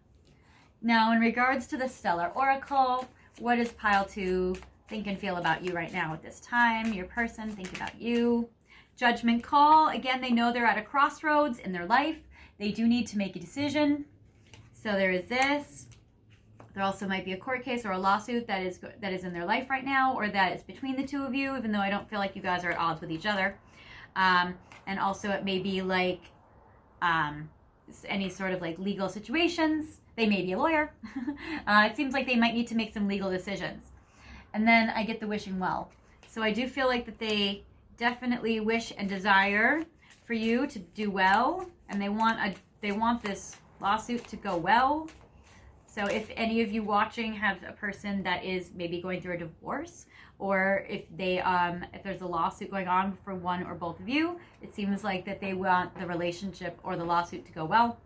Now, in regards to the Stellar Oracle, what does pile 2 think and feel about you right now at this time? Your person, think about you. Judgment call. Again, they know they're at a crossroads in their life. They do need to make a decision. So there is this. There also might be a court case or a lawsuit that is in their life right now, or that is between the two of you, even though I don't feel like you guys are at odds with each other. And also it may be like any sort of like legal situations. They may be a lawyer. It seems like they might need to make some legal decisions. And then I get the wishing well. So I do feel like that they definitely wish and desire for you to do well. And they want this lawsuit to go well. So if any of you watching have a person that is maybe going through a divorce, or if there's a lawsuit going on for one or both of you, it seems like that they want the relationship or the lawsuit to go well.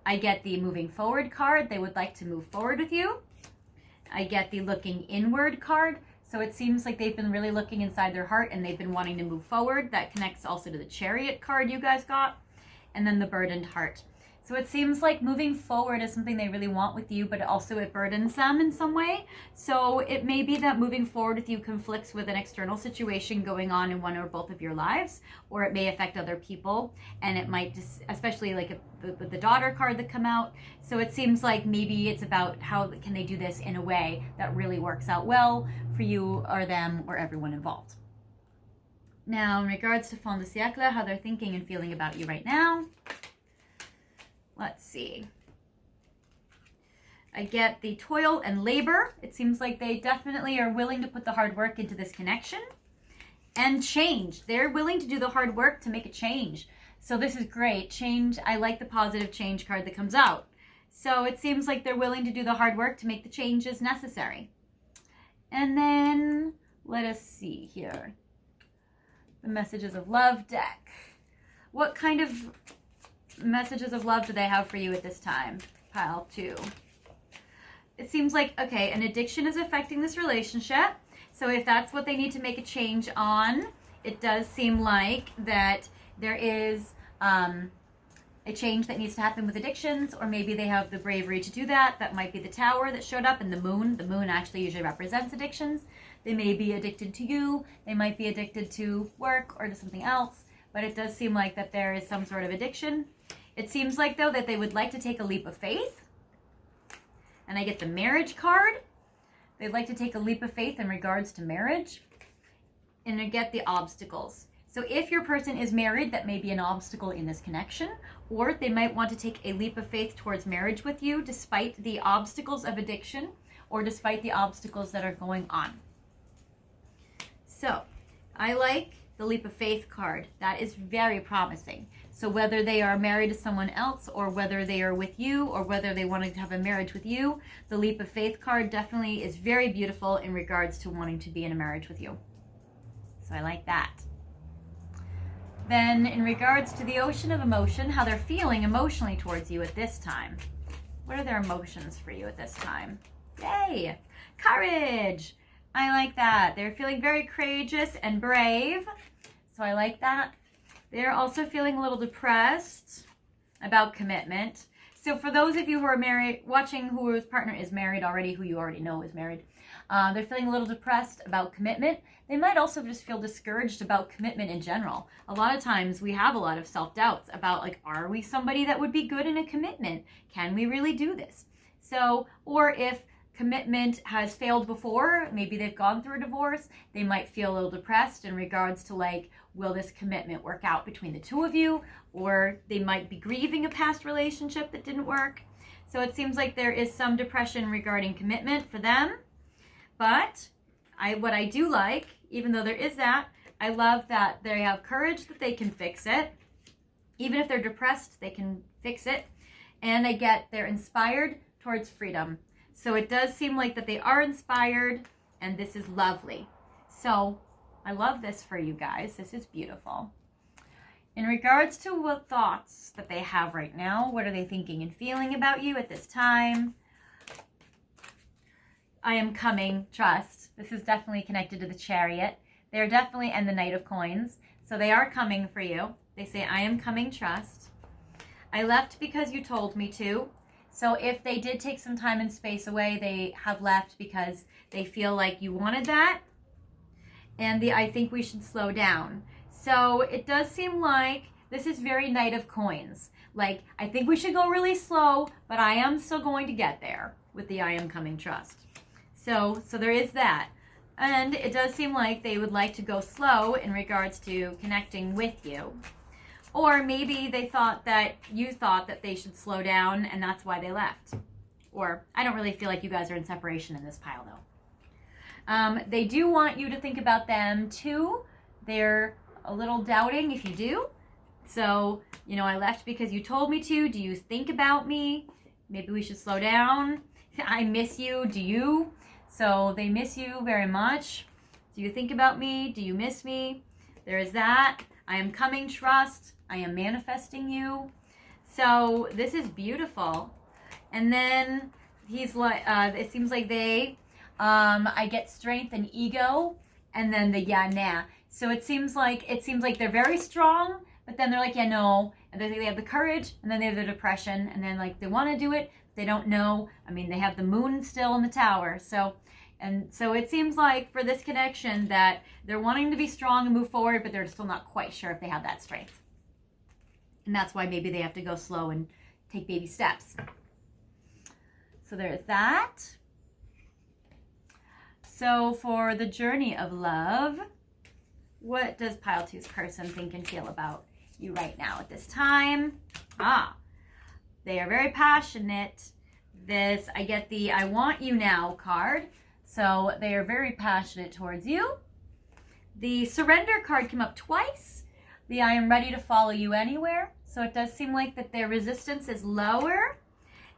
I get the moving forward card. They would like to move forward with you. I get the looking inward card. So it seems like they've been really looking inside their heart and they've been wanting to move forward. That connects also to the Chariot card you guys got. And then the burdened heart. So it seems like moving forward is something they really want with you, but also it burdens them in some way. So it may be that moving forward with you conflicts with an external situation going on in one or both of your lives, or it may affect other people. And it might just, especially like the daughter card that come out. So it seems like maybe it's about how can they do this in a way that really works out well for you or them or everyone involved. Now, in regards to Fond de Siècle, how they're thinking and feeling about you right now. Let's see. I get the toil and labor. It seems like they definitely are willing to put the hard work into this connection. And change. They're willing to do the hard work to make a change. So this is great. Change. I like the positive change card that comes out. So it seems like they're willing to do the hard work to make the changes necessary. And then let us see here. The Messages of Love deck. What kind of messages of love do they have for you at this time? Pile 2. It seems like, okay, an addiction is affecting this relationship. So if that's what they need to make a change on, it does seem like that there is a change that needs to happen with addictions, or maybe they have the bravery to do that. That might be the Tower that showed up, and the Moon. The Moon actually usually represents addictions. They may be addicted to you. They might be addicted to work or to something else. But it does seem like that there is some sort of addiction. It seems like, though, that they would like to take a leap of faith. And I get the Marriage card. They'd like to take a leap of faith in regards to marriage. And I get the Obstacles. So if your person is married, that may be an obstacle in this connection. Or they might want to take a leap of faith towards marriage with you despite the obstacles of addiction or despite the obstacles that are going on. So I like the Leap of Faith card. That is very promising. So whether they are married to someone else, or whether they are with you, or whether they want to have a marriage with you, the Leap of Faith card definitely is very beautiful in regards to wanting to be in a marriage with you. So I like that. Then in regards to the Ocean of Emotion, how they're feeling emotionally towards you at this time. What are their emotions for you at this time? Yay! Courage! I like that. They're feeling very courageous and brave. So I like that. They're also feeling a little depressed about commitment. So for those of you who are married, watching whose partner is married already, who you already know is married, They're feeling a little depressed about commitment. They might also just feel discouraged about commitment in general. A lot of times we have a lot of self-doubts about, like, are we somebody that would be good in a commitment? Can we really do this? So, or if commitment has failed before, maybe they've gone through a divorce, they might feel a little depressed in regards to, like, will this commitment work out between the two of you? Or they might be grieving a past relationship that didn't work. So it seems like there is some depression regarding commitment for them. But what I do like, even though there is that, I love that they have courage that they can fix it. Even if they're depressed, they can fix it. And I get they're inspired towards freedom. So it does seem like that they are inspired, and this is lovely. So I love this for you guys. This is beautiful. In regards to what thoughts that they have right now, what are they thinking and feeling about you at this time? I am coming, trust. This is definitely connected to the Chariot. They're definitely, and the Knight of Coins. So they are coming for you. They say, I am coming, trust. I left because you told me to. So if they did take some time and space away, they have left because they feel like you wanted that. And I think we should slow down. So it does seem like this is very Knight of Coins. Like, I think we should go really slow, but I am still going to get there with the I am coming trust. So there is that. And it does seem like they would like to go slow in regards to connecting with you. Or maybe they thought that you thought that they should slow down and that's why they left. Or I don't really feel like you guys are in separation in this pile though. They do want you to think about them too. They're a little doubting if you do. So, I left because you told me to. Do you think about me? Maybe we should slow down. I miss you. Do you? So they miss you very much. Do you think about me? Do you miss me? There is that. I am coming, trust. I am manifesting you. So this is beautiful. And then he's like, it seems like I get strength and ego, and then the yeah, nah. So it seems like they're very strong, but then they're like, yeah, no. And then they have the courage, and then they have the depression, and then like they want to do it, they don't know. I mean, they have the moon still in the tower. So it seems like for this connection that they're wanting to be strong and move forward, but they're still not quite sure if they have that strength. And that's why maybe they have to go slow and take baby steps. So there's that. So for the journey of love, what does Pile 2's person think and feel about you right now at this time? They are very passionate. I get the I want you now card. So they are very passionate towards you. The surrender card came up twice. The I am ready to follow you anywhere. So it does seem like that their resistance is lower.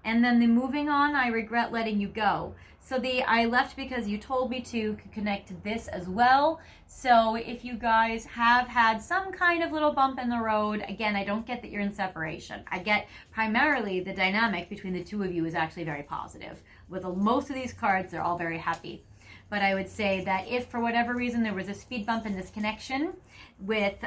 And then the moving on, I regret letting you go. So the I left because you told me to could connect to this as well. So if you guys have had some kind of little bump in the road, again, I don't get that you're in separation. I get primarily the dynamic between the two of you is actually very positive. With most of these cards, they're all very happy. But I would say that if for whatever reason there was a speed bump in this connection with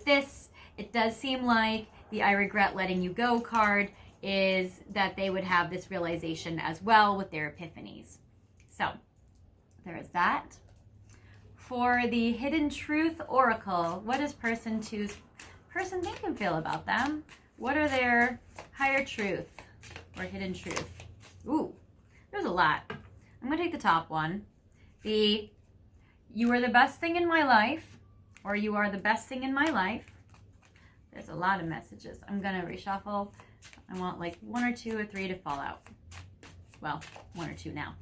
this, it does seem like the I regret letting you go card is that they would have this realization as well with their epiphanies. So there is that. For the Hidden Truth Oracle, what does person 2's person think and feel about them? What are their higher truth or hidden truth? Ooh, there's a lot. I'm going to take the top one. You are the best thing in my life, or you are the best thing in my life. There's a lot of messages. I'm going to reshuffle. I want like 1 or 2 or 3 to fall out. Well, 1 or 2 now.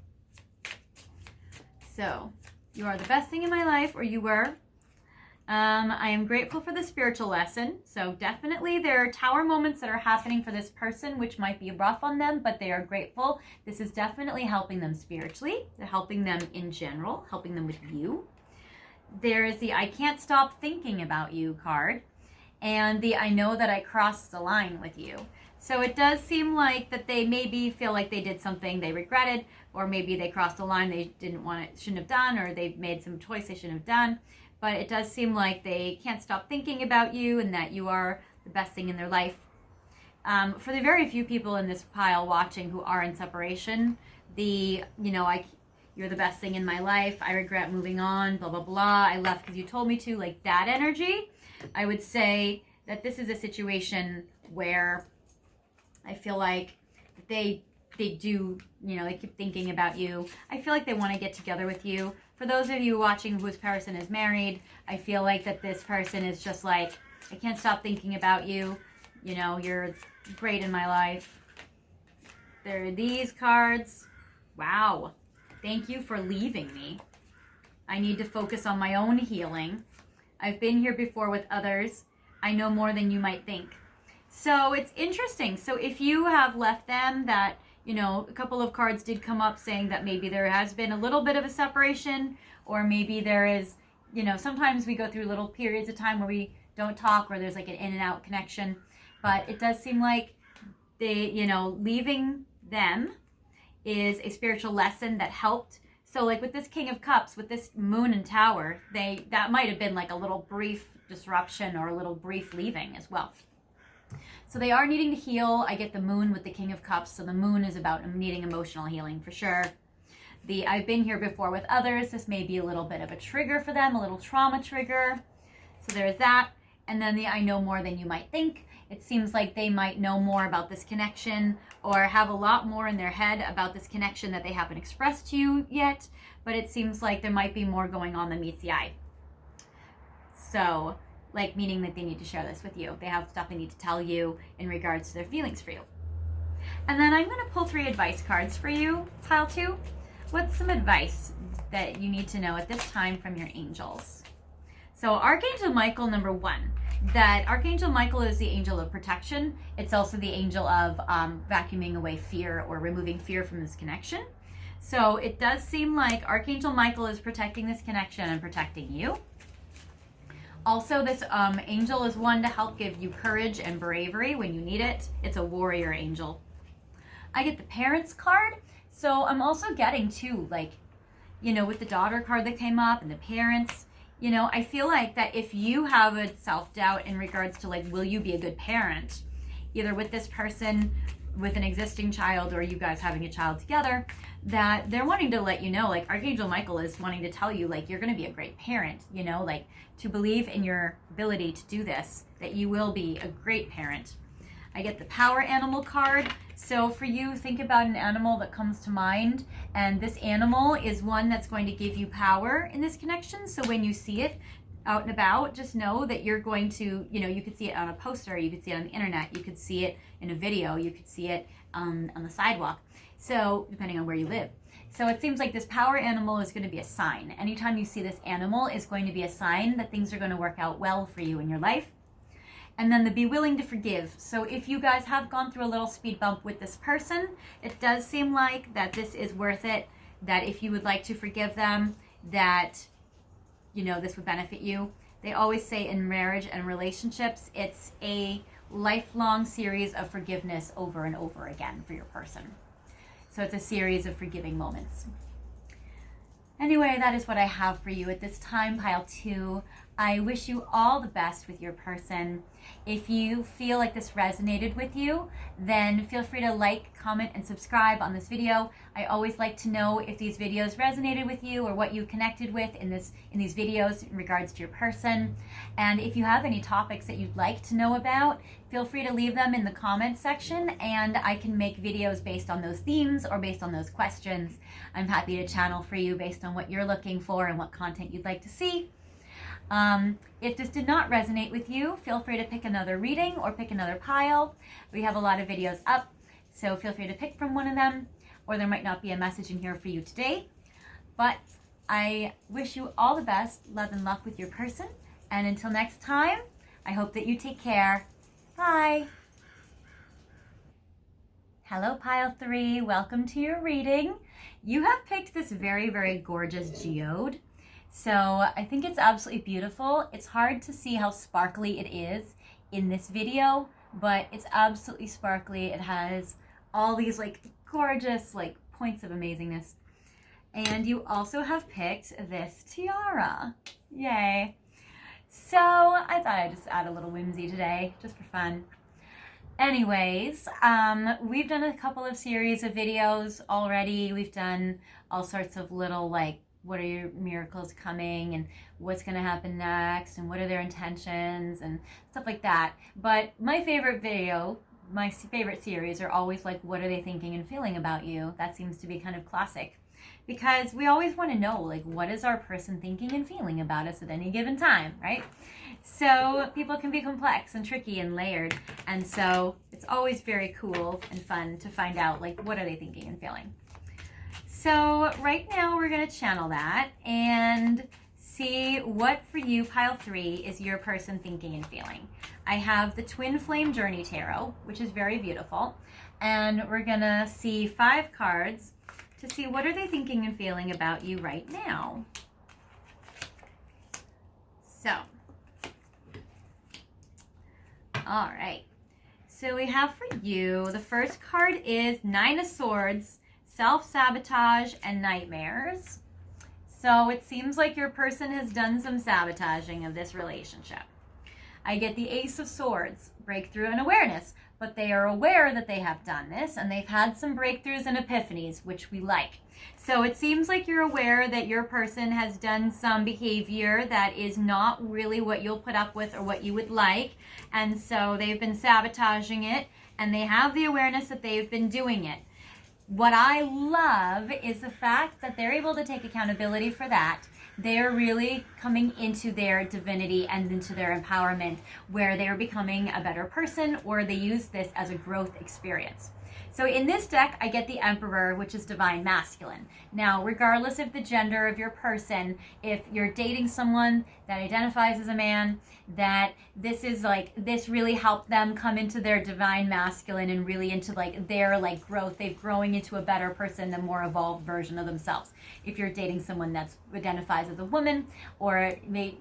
So, you are the best thing in my life, or you were. I am grateful for the spiritual lesson. So definitely there are tower moments that are happening for this person, which might be rough on them, but they are grateful. This is definitely helping them spiritually. They're helping them in general, helping them with you. There is the I can't stop thinking about you card. And the I know that I crossed the line with you. So it does seem like that they maybe feel like they did something they regretted, or maybe they crossed a line they shouldn't have done, or they made some choice they shouldn't have done. But it does seem like they can't stop thinking about you and that you are the best thing in their life. For the very few people in this pile watching who are in separation, you you're the best thing in my life, I regret moving on, blah, blah, blah, I left because you told me to, like that energy, I would say that this is a situation where I feel like they do, you know, they keep thinking about you. I feel like they want to get together with you. For those of you watching whose person is married, I feel like that this person is just like, I can't stop thinking about you. You know, you're great in my life. There are these cards. Wow. Thank you for leaving me. I need to focus on my own healing. I've been here before with others. I know more than you might think. So it's interesting. So if you have left them, that, you know, a couple of cards did come up saying that maybe there has been a little bit of a separation, or maybe there is, you know, sometimes we go through little periods of time where we don't talk, or there's like an in and out connection. But it does seem like they, you know, leaving them is a spiritual lesson that helped. So like with this King of Cups, with this Moon and Tower, that might have been like a little brief disruption or a little brief leaving as well. So they are needing to heal. I get the Moon with the King of Cups. So the Moon is about needing emotional healing for sure. The I've been here before with others. This may be a little bit of a trigger for them, a little trauma trigger. So there's that. And then the I know more than you might think. It seems like they might know more about this connection, or have a lot more in their head about this connection that they haven't expressed to you yet. But it seems like there might be more going on than meets the eye. So, like, meaning that they need to share this with you. They have stuff they need to tell you in regards to their feelings for you. And then I'm going to pull 3 advice cards for you, pile 2. What's some advice that you need to know at this time from your angels? So Archangel Michael, number 1. That Archangel Michael is the angel of protection. It's also the angel of vacuuming away fear, or removing fear from this connection. So it does seem like Archangel Michael is protecting this connection and protecting you. Also, this angel is one to help give you courage and bravery when you need it. It's a warrior angel. I get the parents card. So I'm also getting too, like, you know, with the daughter card that came up and the parents, you know, I feel like that if you have a self-doubt in regards to, like, will you be a good parent, either with this person, with an existing child, or you guys having a child together, that they're wanting to let you know, like, Archangel Michael is wanting to tell you, like, you're going to be a great parent, you know, like, to believe in your ability to do this, that you will be a great parent. I get the power animal card. So for you, think about an animal that comes to mind, and this animal is one that's going to give you power in this connection. So when you see it out and about, just know that you're going to, you know, you could see it on a poster, you could see it on the internet, you could see it in a video, you could see it on the sidewalk. So depending on where you live. So it seems like this power animal is going to be a sign. Anytime you see this animal is going to be a sign that things are going to work out well for you in your life. And then the be willing to forgive. So if you guys have gone through a little speed bump with this person, it does seem like that this is worth it, that if you would like to forgive them, that, you know, this would benefit you. They always say in marriage and relationships, it's a lifelong series of forgiveness over and over again for your person. So it's a series of forgiving moments. Anyway, that is what I have for you at this time, pile 2. I wish you all the best with your person. If you feel like this resonated with you, then feel free to like, comment, and subscribe on this video. I always like to know if these videos resonated with you, or what you connected with in these videos in regards to your person. And if you have any topics that you'd like to know about, feel free to leave them in the comments section, and I can make videos based on those themes or based on those questions. I'm happy to channel for you based on what you're looking for and what content you'd like to see. If this did not resonate with you, feel free to pick another reading or pick another pile. We have a lot of videos up, so feel free to pick from one of them, or there might not be a message in here for you today. But I wish you all the best, love and luck with your person, and until next time, I hope that you take care. Bye! Hello, pile 3. Welcome to your reading. You have picked this very, very gorgeous geode. So I think it's absolutely beautiful. It's hard to see how sparkly it is in this video, but it's absolutely sparkly. It has all these like gorgeous like points of amazingness. And you also have picked this tiara. Yay. So I thought I'd just add a little whimsy today, just for fun. Anyways, we've done a couple of series of videos already. We've done all sorts of little, like, what are your miracles coming and what's going to happen next and what are their intentions and stuff like that. But my favorite video, my favorite series are always like, what are they thinking and feeling about you? That seems to be kind of classic, because we always want to know, like, what is our person thinking and feeling about us at any given time, right? So people can be complex and tricky and layered, and so it's always very cool and fun to find out, like, what are they thinking and feeling. So right now we're going to channel that and see what for you, pile 3, is your person thinking and feeling. I have the Twin Flame Journey Tarot, which is very beautiful, and we're going to see 5 cards to see what are they thinking and feeling about you right now. So, all right. So we have for you, the first card is 9 of Swords, self-sabotage and nightmares. So it seems like your person has done some sabotaging of this relationship. I get the Ace of Swords, breakthrough and awareness, but they are aware that they have done this and they've had some breakthroughs and epiphanies, which we like. So it seems like you're aware that your person has done some behavior that is not really what you'll put up with or what you would like. And so they've been sabotaging it and they have the awareness that they've been doing it. What I love is the fact that they're able to take accountability for that. They're really coming into their divinity and into their empowerment, where they're becoming a better person, or they use this as a growth experience. So in this deck, I get the Emperor, which is divine masculine. Now, regardless of the gender of your person, if you're dating someone that identifies as a man, that this is like, this really helped them come into their divine masculine and really into like their like growth. They're growing into a better person, the more evolved version of themselves. If you're dating someone that identifies as a woman, or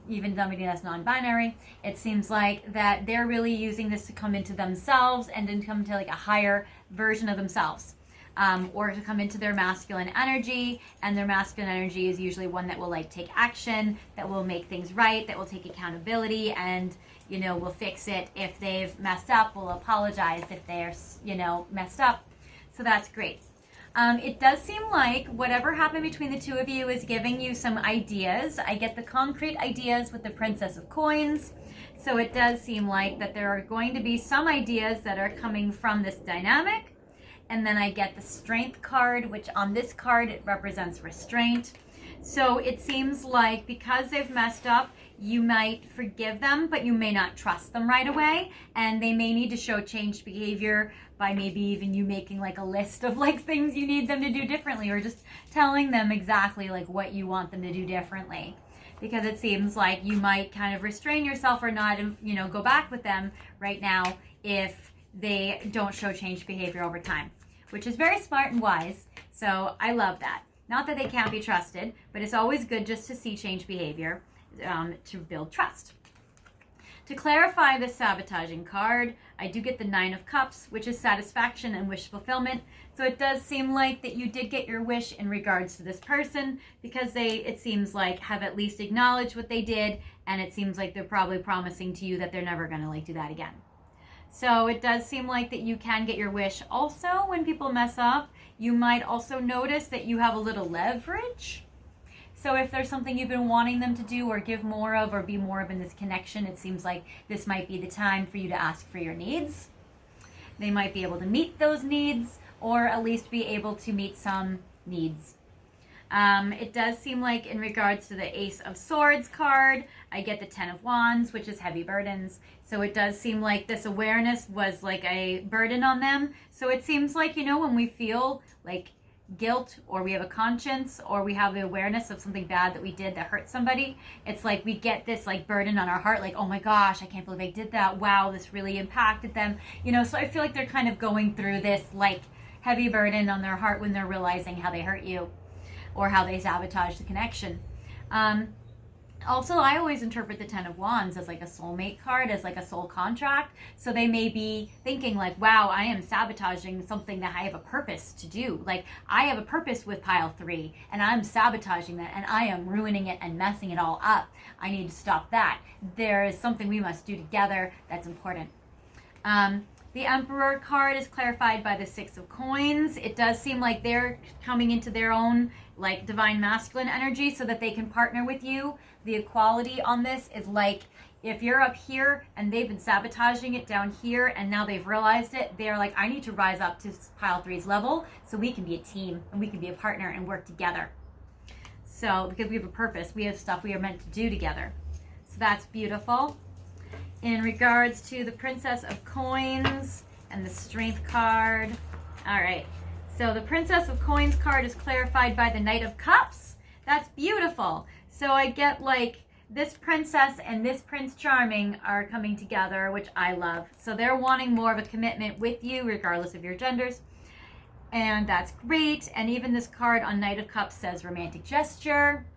even somebody that's non-binary, it seems like that they're really using this to come into themselves and then come to like a higher version of themselves. Or to come into their masculine energy, and their masculine energy is usually one that will like take action, that will make things right, that will take accountability, and will fix it if they've messed up, will apologize if they're messed up. So that's great. It does seem like whatever happened between the two of you is giving you some ideas. I get the concrete ideas with the Princess of Coins. So it does seem like that there are going to be some ideas that are coming from this dynamic. And then I get the Strength card, which on this card, it represents restraint. So it seems like because they've messed up, you might forgive them, but you may not trust them right away. And they may need to show changed behavior by maybe even you making like a list of like things you need them to do differently, or just telling them exactly like what you want them to do differently. Because it seems like you might kind of restrain yourself or not, go back with them right now if they don't show changed behavior over time, which is very smart and wise. So I love that. Not that they can't be trusted, but it's always good just to see changed behavior to build trust. To clarify the sabotaging card, I do get the 9 of Cups, which is satisfaction and wish fulfillment. So it does seem like that you did get your wish in regards to this person, because it seems like, have at least acknowledged what they did, and it seems like they're probably promising to you that they're never going to like do that again. So it does seem like that you can get your wish. Also, when people mess up, you might also notice that you have a little leverage. So if there's something you've been wanting them to do or give more of or be more of in this connection, it seems like this might be the time for you to ask for your needs. They might be able to meet those needs, or at least be able to meet some needs. It does seem like in regards to the Ace of Swords card, I get the 10 of Wands, which is heavy burdens. So it does seem like this awareness was like a burden on them. So it seems like, when we feel like guilt, or we have a conscience, or we have the awareness of something bad that we did that hurt somebody, it's like we get this like burden on our heart, like, oh my gosh, I can't believe I did that. Wow, this really impacted them. So I feel like they're kind of going through this like heavy burden on their heart when they're realizing how they hurt you, or how they sabotage the connection. Also, I always interpret the 10 of Wands as like a soulmate card, as like a soul contract. So they may be thinking like, wow, I am sabotaging something that I have a purpose to do. Like, I have a purpose with pile 3, and I'm sabotaging that, and I am ruining it and messing it all up. I need to stop that. There is something we must do together that's important. The Emperor card is clarified by the Six of Coins. It does seem like they're coming into their own like divine masculine energy so that they can partner with you. The equality on this is like if you're up here and they've been sabotaging it down here and now they've realized it, they're like, I need to rise up to pile 3's level so we can be a team and we can be a partner and work together. So because we have a purpose, we have stuff we are meant to do together. So that's beautiful. In regards to the Princess of Coins and the Strength card. All right. So the Princess of Coins card is clarified by the Knight of Cups. That's beautiful. So I get like this princess and this Prince Charming are coming together, which I love. So they're wanting more of a commitment with you, regardless of your genders. And that's great. And even this card on Knight of Cups says romantic gesture.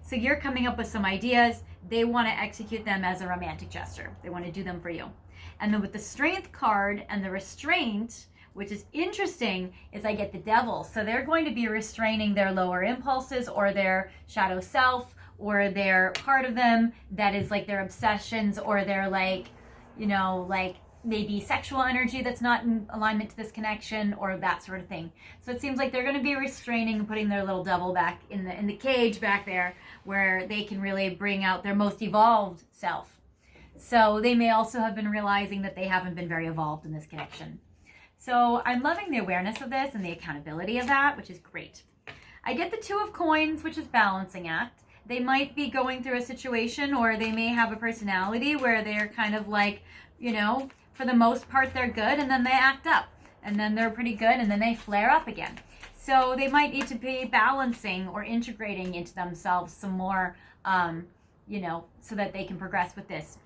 So you're coming up with some ideas. They want to execute them as a romantic gesture. They want to do them for you. And then with the Strength card and the Restraint, which is interesting, is I get the Devil. So they're going to be restraining their lower impulses or their shadow self or their part of them that is like their obsessions or their like, you know, like maybe sexual energy that's not in alignment to this connection or that sort of thing. So it seems like they're going to be restraining and putting their little devil back in the cage back there where they can really bring out their most evolved self. So they may also have been realizing that they haven't been very evolved in this connection. So I'm loving the awareness of this and the accountability of that, which is great. I get the Two of Coins, which is balancing act. They might be going through a situation or they may have a personality where they're kind of like, you know, for the most part they're good and then they act up and then they're pretty good and then they flare up again. So they might need to be balancing or integrating into themselves some more, you know, so that they can progress with this.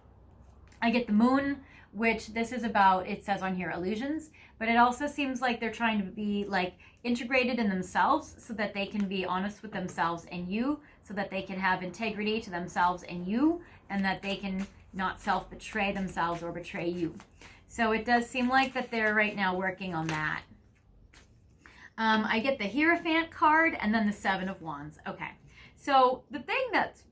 I get the Moon, which this is about, it says on here, illusions, but it also seems like they're trying to be like integrated in themselves so that they can be honest with themselves and you, so that they can have integrity to themselves and you, and that they can not self-betray themselves or betray you. So it does seem like that they're right now working on that. I get the Hierophant card and then the Seven of Wands. Okay, so the thing that's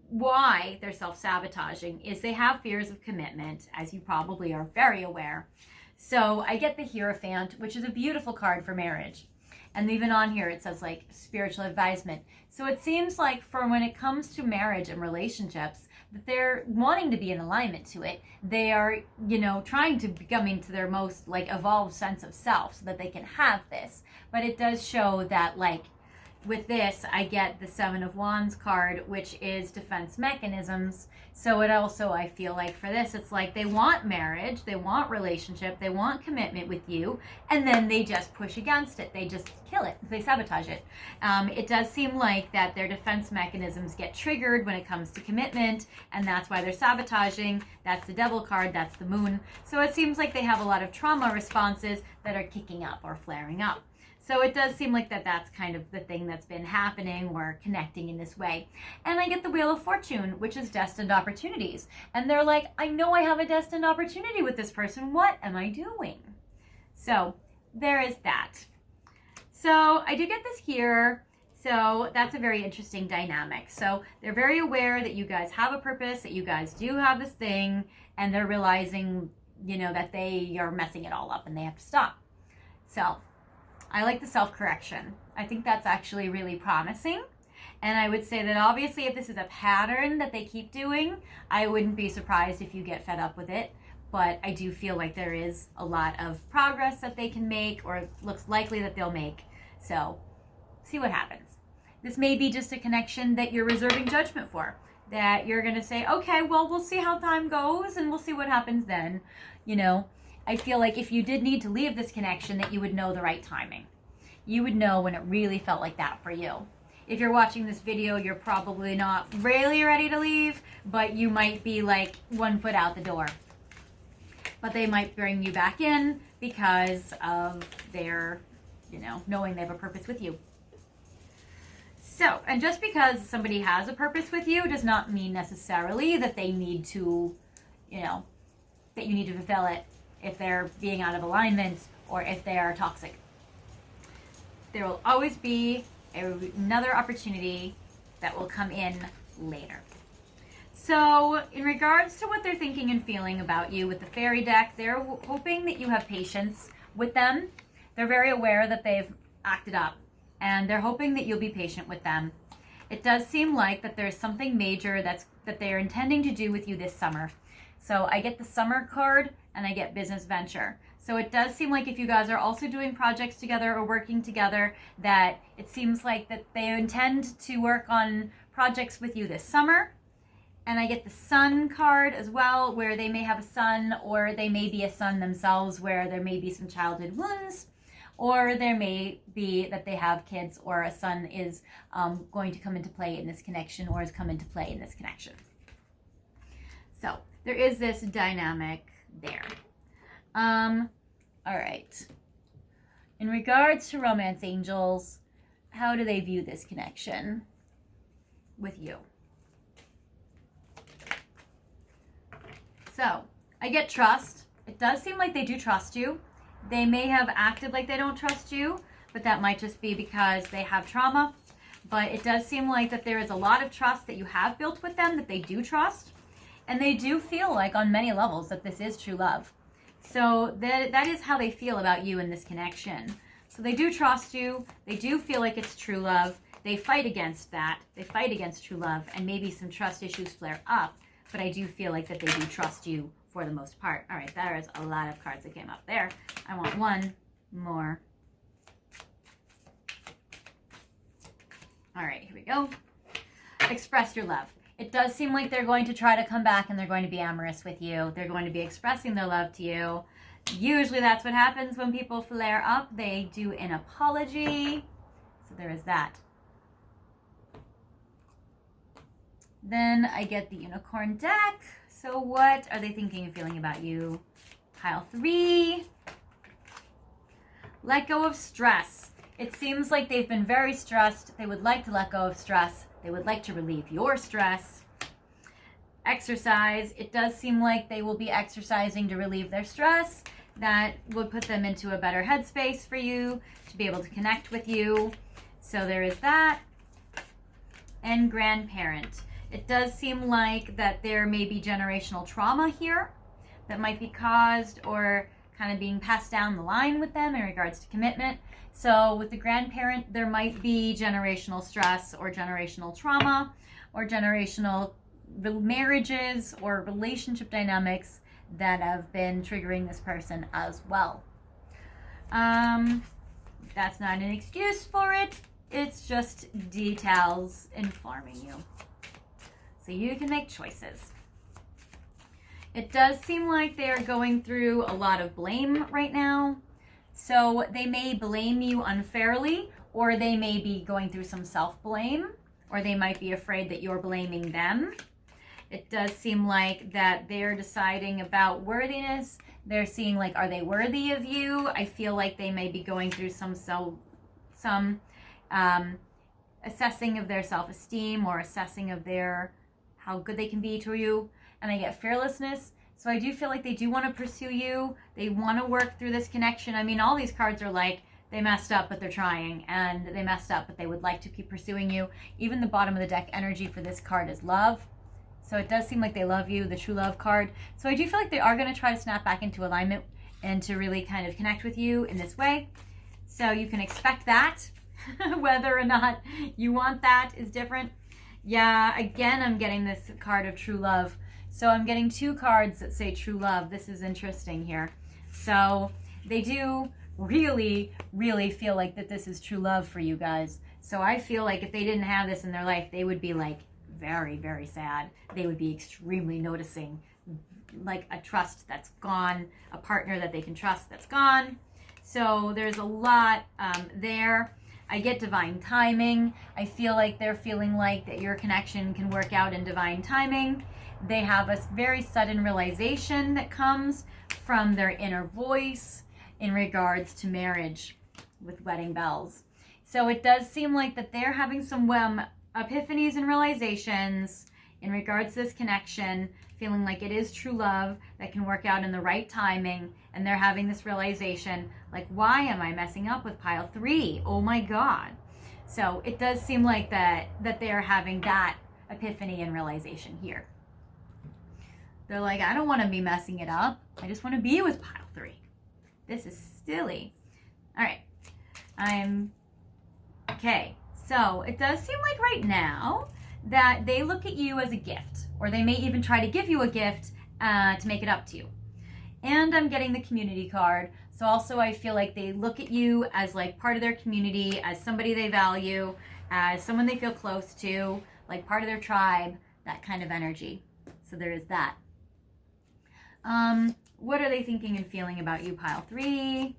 why they're self-sabotaging is they have fears of commitment, as you probably are very aware. So I get the Hierophant, which is a beautiful card for marriage. And even on here it says like spiritual advisement. So it seems like for when it comes to marriage and relationships, that they're wanting to be in alignment to it. They are, you know, trying to become into their most like evolved sense of self so that they can have this. But it does show that like with this, I get the Seven of Wands card, which is defense mechanisms. So it also, I feel like for this, it's like they want marriage, they want relationship, they want commitment with you, and then they just push against it. They just kill it. They sabotage it. It does seem like that their defense mechanisms get triggered when it comes to commitment, and that's why they're sabotaging. That's the Devil card, that's the Moon. So it seems like they have a lot of trauma responses that are kicking up or flaring up. So it does seem like that's kind of the thing that's been happening or connecting in this way. And I get the Wheel of Fortune, which is destined opportunities. And they're like, I know I have a destined opportunity with this person. What am I doing? So there is that. So I do get this here. So that's a very interesting dynamic. So they're very aware that you guys have a purpose, that you guys do have this thing, and they're realizing, you know, that they are messing it all up and they have to stop. So I like the self-correction. I think that's actually really promising. And I would say that obviously if this is a pattern that they keep doing, I wouldn't be surprised if you get fed up with it. But I do feel like there is a lot of progress that they can make, or it looks likely that they'll make. So see what happens. This may be just a connection that you're reserving judgment for. That you're going to say, okay, well, we'll see how time goes and we'll see what happens then, you know. I feel like if you did need to leave this connection, that you would know the right timing. You would know when it really felt like that for you. If you're watching this video, you're probably not really ready to leave, but you might be like 1 foot out the door. But they might bring you back in because of their, you know, knowing they have a purpose with you. So, and just because somebody has a purpose with you does not mean necessarily that they need to, you know, that you need to fulfill it. If they're being out of alignment or if they are toxic. There will always be another opportunity that will come in later. So in regards to what they're thinking and feeling about you with the fairy deck, they're hoping that you have patience with them. They're very aware that they've acted up, and they're hoping that you'll be patient with them. It does seem like that there's something major that they're intending to do with you this summer. So I get the summer card and I get business venture. So it does seem like if you guys are also doing projects together or working together, that it seems like that they intend to work on projects with you this summer. And I get the sun card as well, where they may have a son, or they may be a son themselves, where there may be some childhood wounds, or there may be that they have kids, or a son is going to come into play in this connection, or has come into play in this connection. So there is this dynamic there. All right. In regards to romance angels, how do they view this connection with you? So I get trust. It does seem like they do trust you. They may have acted like they don't trust you, but that might just be because they have trauma. But it does seem like that there is a lot of trust that you have built with them, that they do trust. And they do feel like on many levels that this is true love. So that is how they feel about you in this connection. So they do trust you. They do feel like it's true love. They fight against that. They fight against true love, and maybe some trust issues flare up. But I do feel like that they do trust you for the most part. All right, there is a lot of cards that came up there. I want one more. All right, here we go. Express your love. It does seem like they're going to try to come back and they're going to be amorous with you. They're going to be expressing their love to you. Usually that's what happens when people flare up. They do an apology. So there is that. Then I get the unicorn deck. So what are they thinking and feeling about you? Pile 3. Let go of stress. It seems like they've been very stressed. They would like to let go of stress. They would like to relieve your stress. Exercise. It does seem like they will be exercising to relieve their stress. That would put them into a better headspace for you to be able to connect with you. So there is that. And grandparent. It does seem like that there may be generational trauma here that might be caused or kind of being passed down the line with them in regards to commitment. So with the grandparent, there might be generational stress or generational trauma or generational marriages or relationship dynamics that have been triggering this person as well. That's not an excuse for it. It's just details informing you. So you can make choices. It does seem like they're going through a lot of blame right now. So they may blame you unfairly, or they may be going through some self-blame, or they might be afraid that you're blaming them. It does seem like that they're deciding about worthiness. They're seeing like, are they worthy of you? I feel like they may be going through some assessing of their self-esteem or assessing of their how good they can be to you. And I get fearlessness. So I do feel like they do want to pursue you. They want to work through this connection. I mean, all these cards are like, they messed up, but they're trying. And they messed up, but they would like to keep pursuing you. Even the bottom of the deck energy for this card is love. So it does seem like they love you, the true love card. So I do feel like they are going to try to snap back into alignment and to really kind of connect with you in this way. So you can expect that. Whether or not you want that is different. Yeah, again, I'm getting this card of true love. So I'm getting 2 cards that say true love. This is interesting here. So they do really, really feel like that this is true love for you guys. So I feel like if they didn't have this in their life, they would be like very, very sad. They would be extremely noticing like a trust that's gone, a partner that they can trust that's gone. So there's a lot there. I get divine timing. I feel like they're feeling like that your connection can work out in divine timing. They have a very sudden realization that comes from their inner voice in regards to marriage with wedding bells. So it does seem like that they're having some epiphanies and realizations in regards to this connection, feeling like it is true love that can work out in the right timing. And they're having this realization, like, why am I messing up with pile 3? Oh my God. So it does seem like that they are having that epiphany and realization here. They're like, I don't want to be messing it up. I just want to be with pile 3. This is silly. All right. Okay. So it does seem like right now that they look at you as a gift, or they may even try to give you a gift to make it up to you. And I'm getting the community card. So also I feel like they look at you as like part of their community, as somebody they value, as someone they feel close to, like part of their tribe, that kind of energy. So there is that. What are they thinking and feeling about you, pile 3?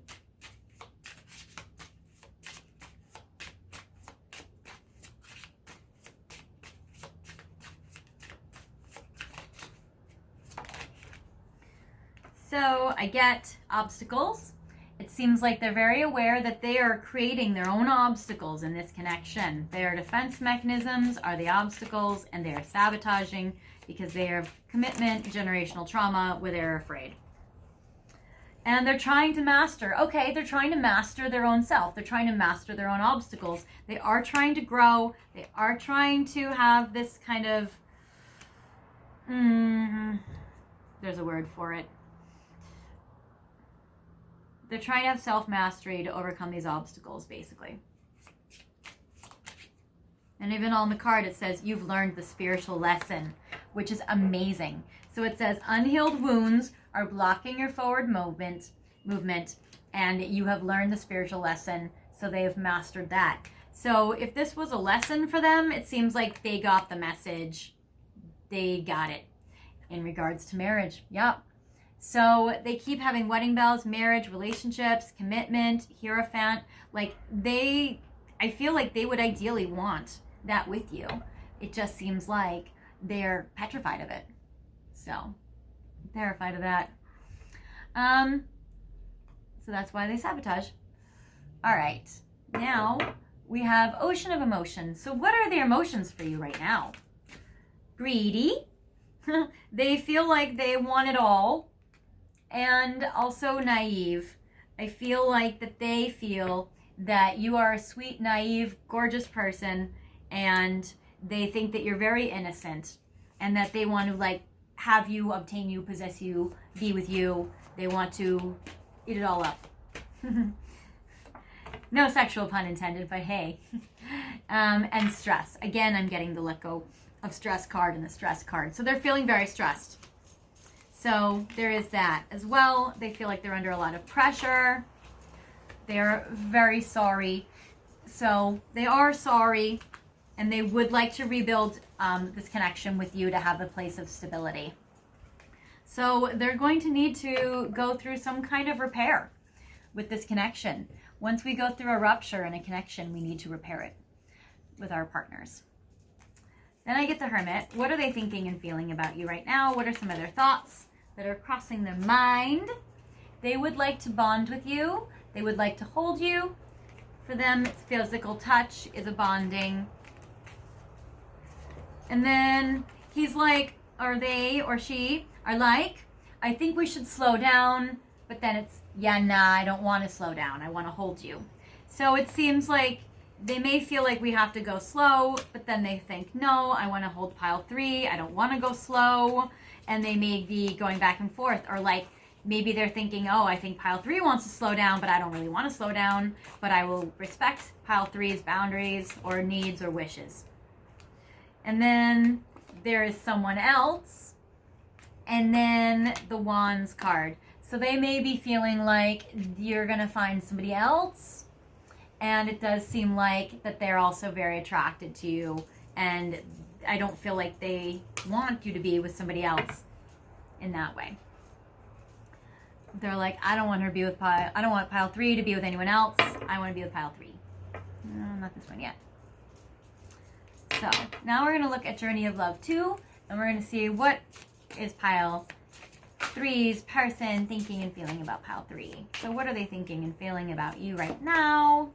So I get obstacles. It seems like they're very aware that they are creating their own obstacles in this connection. Their defense mechanisms are the obstacles, and they are sabotaging because they have commitment, generational trauma, where they're afraid. And they're trying to master. Okay, they're trying to master their own self. They're trying to master their own obstacles. They are trying to grow. They are trying to have this kind of, there's a word for it. They're trying to have self-mastery to overcome these obstacles, basically. And even on the card, it says, you've learned the spiritual lesson, which is amazing. So it says, unhealed wounds are blocking your forward movement, and you have learned the spiritual lesson, so they have mastered that. So if this was a lesson for them, it seems like they got the message. They got it in regards to marriage. Yep. So they keep having wedding bells, marriage, relationships, commitment, Hierophant. Like I feel like they would ideally want that with you. It just seems like they're petrified of it. So, terrified of that. So that's why they sabotage. All right. Now we have Ocean of Emotions. So what are their emotions for you right now? Greedy. They feel like they want it all. And also naive. I feel like that they feel that you are a sweet, naive, gorgeous person, and they think that you're very innocent, and that they want to like have you, obtain you, possess you, be with you. They want to eat it all up. No sexual pun intended, but hey. And stress. Again, I'm getting the let go of stress card and the stress card. So they're feeling very stressed. So there is that as well. They feel like they're under a lot of pressure. They're very sorry. So they are sorry, and they would like to rebuild this connection with you to have a place of stability. So they're going to need to go through some kind of repair with this connection. Once we go through a rupture in a connection, we need to repair it with our partners. Then I get the Hermit. What are they thinking and feeling about you right now? What are some of their thoughts that are crossing their mind? They would like to bond with you. They would like to hold you. For them, physical touch is a bonding. And then he's like, or they or she are like, I think we should slow down. But then it's, yeah, nah, I don't want to slow down. I want to hold you. So it seems like they may feel like we have to go slow, but then they think, no, I want to hold pile 3. I don't want to go slow. And they may be going back and forth, or like maybe they're thinking, oh, I think pile 3 wants to slow down, but I don't really want to slow down, but I will respect pile 3's boundaries or needs or wishes. And then there is someone else, and then the Wands card. So they may be feeling like you're going to find somebody else, and it does seem like that they're also very attracted to you, and I don't feel like they want you to be with somebody else in that way. They're like, I don't want her to be with pile. I don't want pile 3 to be with anyone else. I want to be with pile 3. No, not this one yet. So now we're going to look at Journey of Love 2, and we're going to see what is pile 3's person thinking and feeling about pile 3. So what are they thinking and feeling about you right now?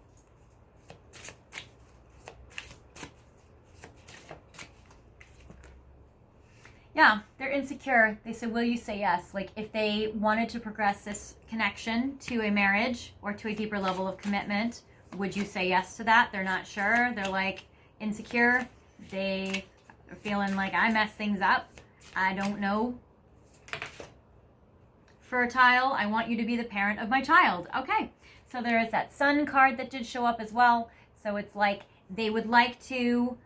Yeah, they're insecure. They said, will you say yes? Like if they wanted to progress this connection to a marriage or to a deeper level of commitment, would you say yes to that? They're not sure. They're like insecure. They are feeling like I messed things up. I don't know. fertile. I want you to be the parent of my child. Okay, so there is that sun card that did show up as well. So it's like they would like to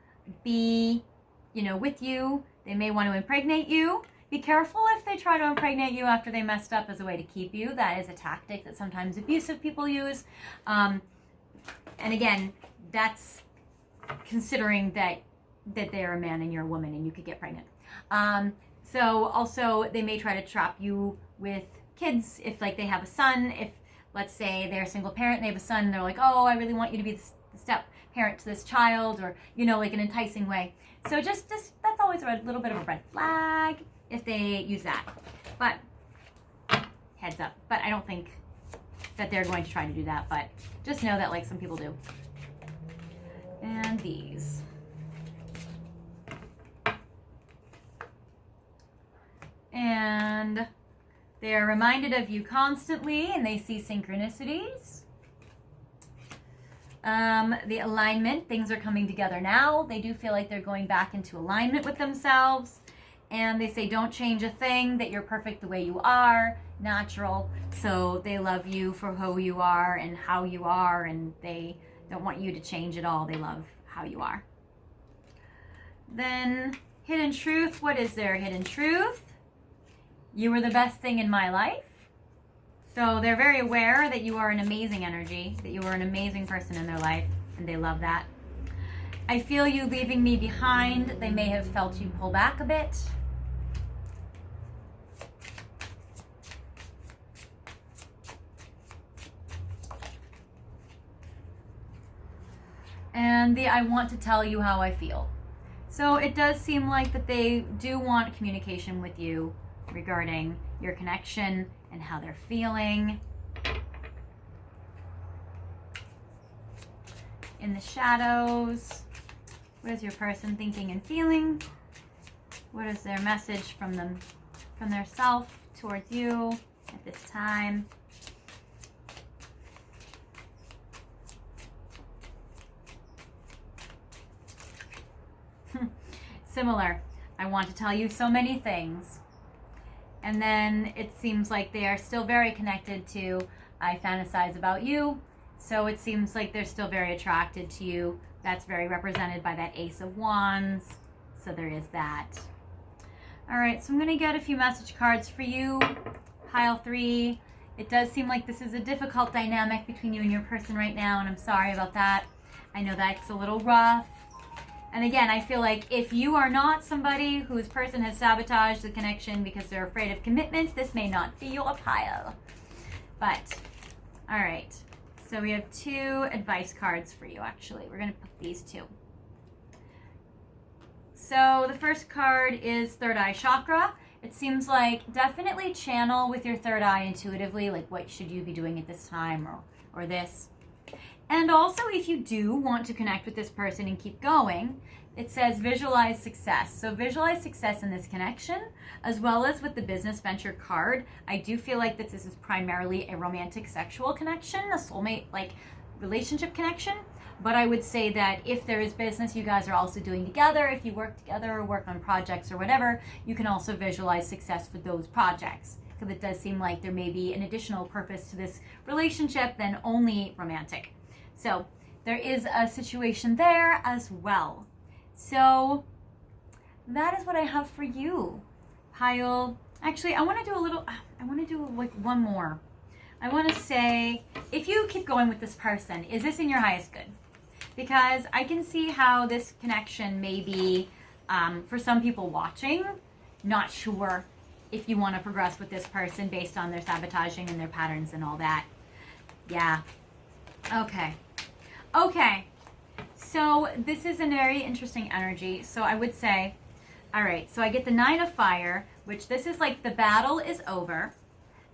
be, with you. They may want to impregnate you. Be careful if they try to impregnate you after they messed up as a way to keep you. That is a tactic that sometimes abusive people use. And again, that's considering that they're a man and you're a woman and you could get pregnant. So also they may try to trap you with kids if like they have a son. If let's say they're a single parent and they have a son and they're like, oh, I really want you to be the step parent to this child, or like an enticing way. So just that's always a little bit of a red flag if they use that. But heads up. But I don't think that they're going to try to do that, but just know that like some people do. And these. And they are reminded of you constantly and they see synchronicities. The alignment, things are coming together now. They do feel like they're going back into alignment with themselves. And they say, don't change a thing, that you're perfect the way you are, natural. So they love you for who you are and how you are, and they don't want you to change at all. They love how you are. Then hidden truth. What is their hidden truth? You were the best thing in my life. So they're very aware that you are an amazing energy, that you are an amazing person in their life, and they love that. I feel you leaving me behind. They may have felt you pull back a bit. And the I want to tell you how I feel. So it does seem like that they do want communication with you regarding your connection and how they're feeling. In the shadows, what is your person thinking and feeling? What is their message from them, from their self towards you at this time? Similar. I want to tell you so many things. And then it seems like they are still very connected to I fantasize about you. So it seems like they're still very attracted to you. That's very represented by that Ace of Wands. So there is that. All right, so I'm going to get a few message cards for you. Pile 3. It does seem like this is a difficult dynamic between you and your person right now, and I'm sorry about that. I know that's a little rough. And again, I feel like if you are not somebody whose person has sabotaged the connection because they're afraid of commitment, this may not be your pile. But, all right. So we have 2 advice cards for you, actually. We're going to put these 2. So the first card is third eye chakra. It seems like definitely channel with your third eye intuitively, like what should you be doing at this time or this. And also, if you do want to connect with this person and keep going, it says visualize success. So visualize success in this connection, as well as with the business venture card. I do feel like this is primarily a romantic sexual connection, a soulmate like relationship connection. But I would say that if there is business you guys are also doing together, if you work together or work on projects or whatever, you can also visualize success for those projects. Because it does seem like there may be an additional purpose to this relationship than only romantic. So there is a situation there as well. So that is what I have for you. Pile, actually I want to do like one more. I want to say, if you keep going with this person, is this in your highest good? Because I can see how this connection may be, for some people watching, not sure if you want to progress with this person based on their sabotaging and their patterns and all that. Yeah. Okay. Okay. So this is a very interesting energy. So I would say, all right, so I get the 9 of Fire, which this is like the battle is over.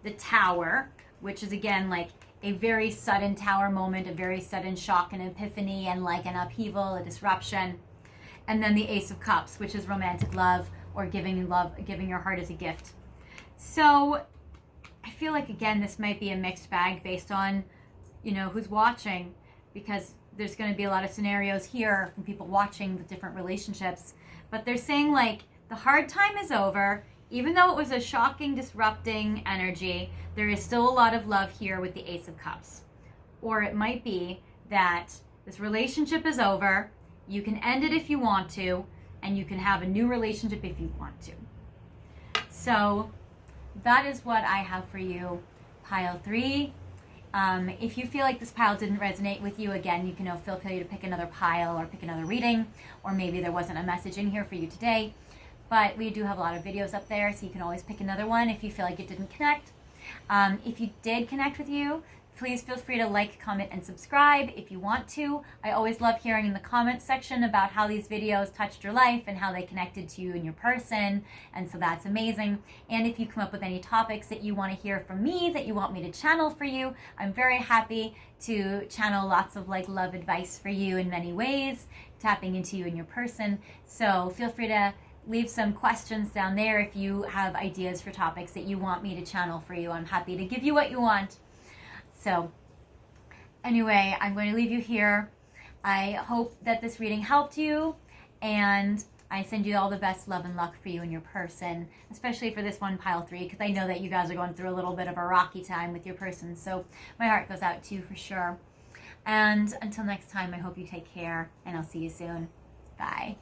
The Tower, which is again like a very sudden tower moment, a very sudden shock and epiphany and like an upheaval, a disruption. And then the Ace of Cups, which is romantic love or giving your heart as a gift. So I feel like, again, this might be a mixed bag based on, who's watching, because there's going to be a lot of scenarios here from people watching with different relationships. But they're saying like the hard time is over. even though it was a shocking, disrupting energy, there is still a lot of love here with the Ace of Cups. Or it might be that this relationship is over, you can end it if you want to, and you can have a new relationship if you want to. So that is what I have for you, pile 3. If you feel like this pile didn't resonate with you, again, you can feel free to pick another pile or pick another reading, or maybe there wasn't a message in here for you today. But we do have a lot of videos up there, so you can always pick another one if you feel like it didn't connect. If you did connect with you, please feel free to like, comment, and subscribe if you want to. I always love hearing in the comments section about how these videos touched your life and how they connected to you and your person, and so that's amazing. And if you come up with any topics that you want to hear from me, that you want me to channel for you, I'm very happy to channel lots of love advice for you in many ways, tapping into you and your person. So feel free to leave some questions down there if you have ideas for topics that you want me to channel for you. I'm happy to give you what you want. So anyway, I'm going to leave you here. I hope that this reading helped you, and I send you all the best love and luck for you and your person, especially for this one, pile 3, because I know that you guys are going through a little bit of a rocky time with your person. So my heart goes out to you for sure. And until next time, I hope you take care, and I'll see you soon. Bye.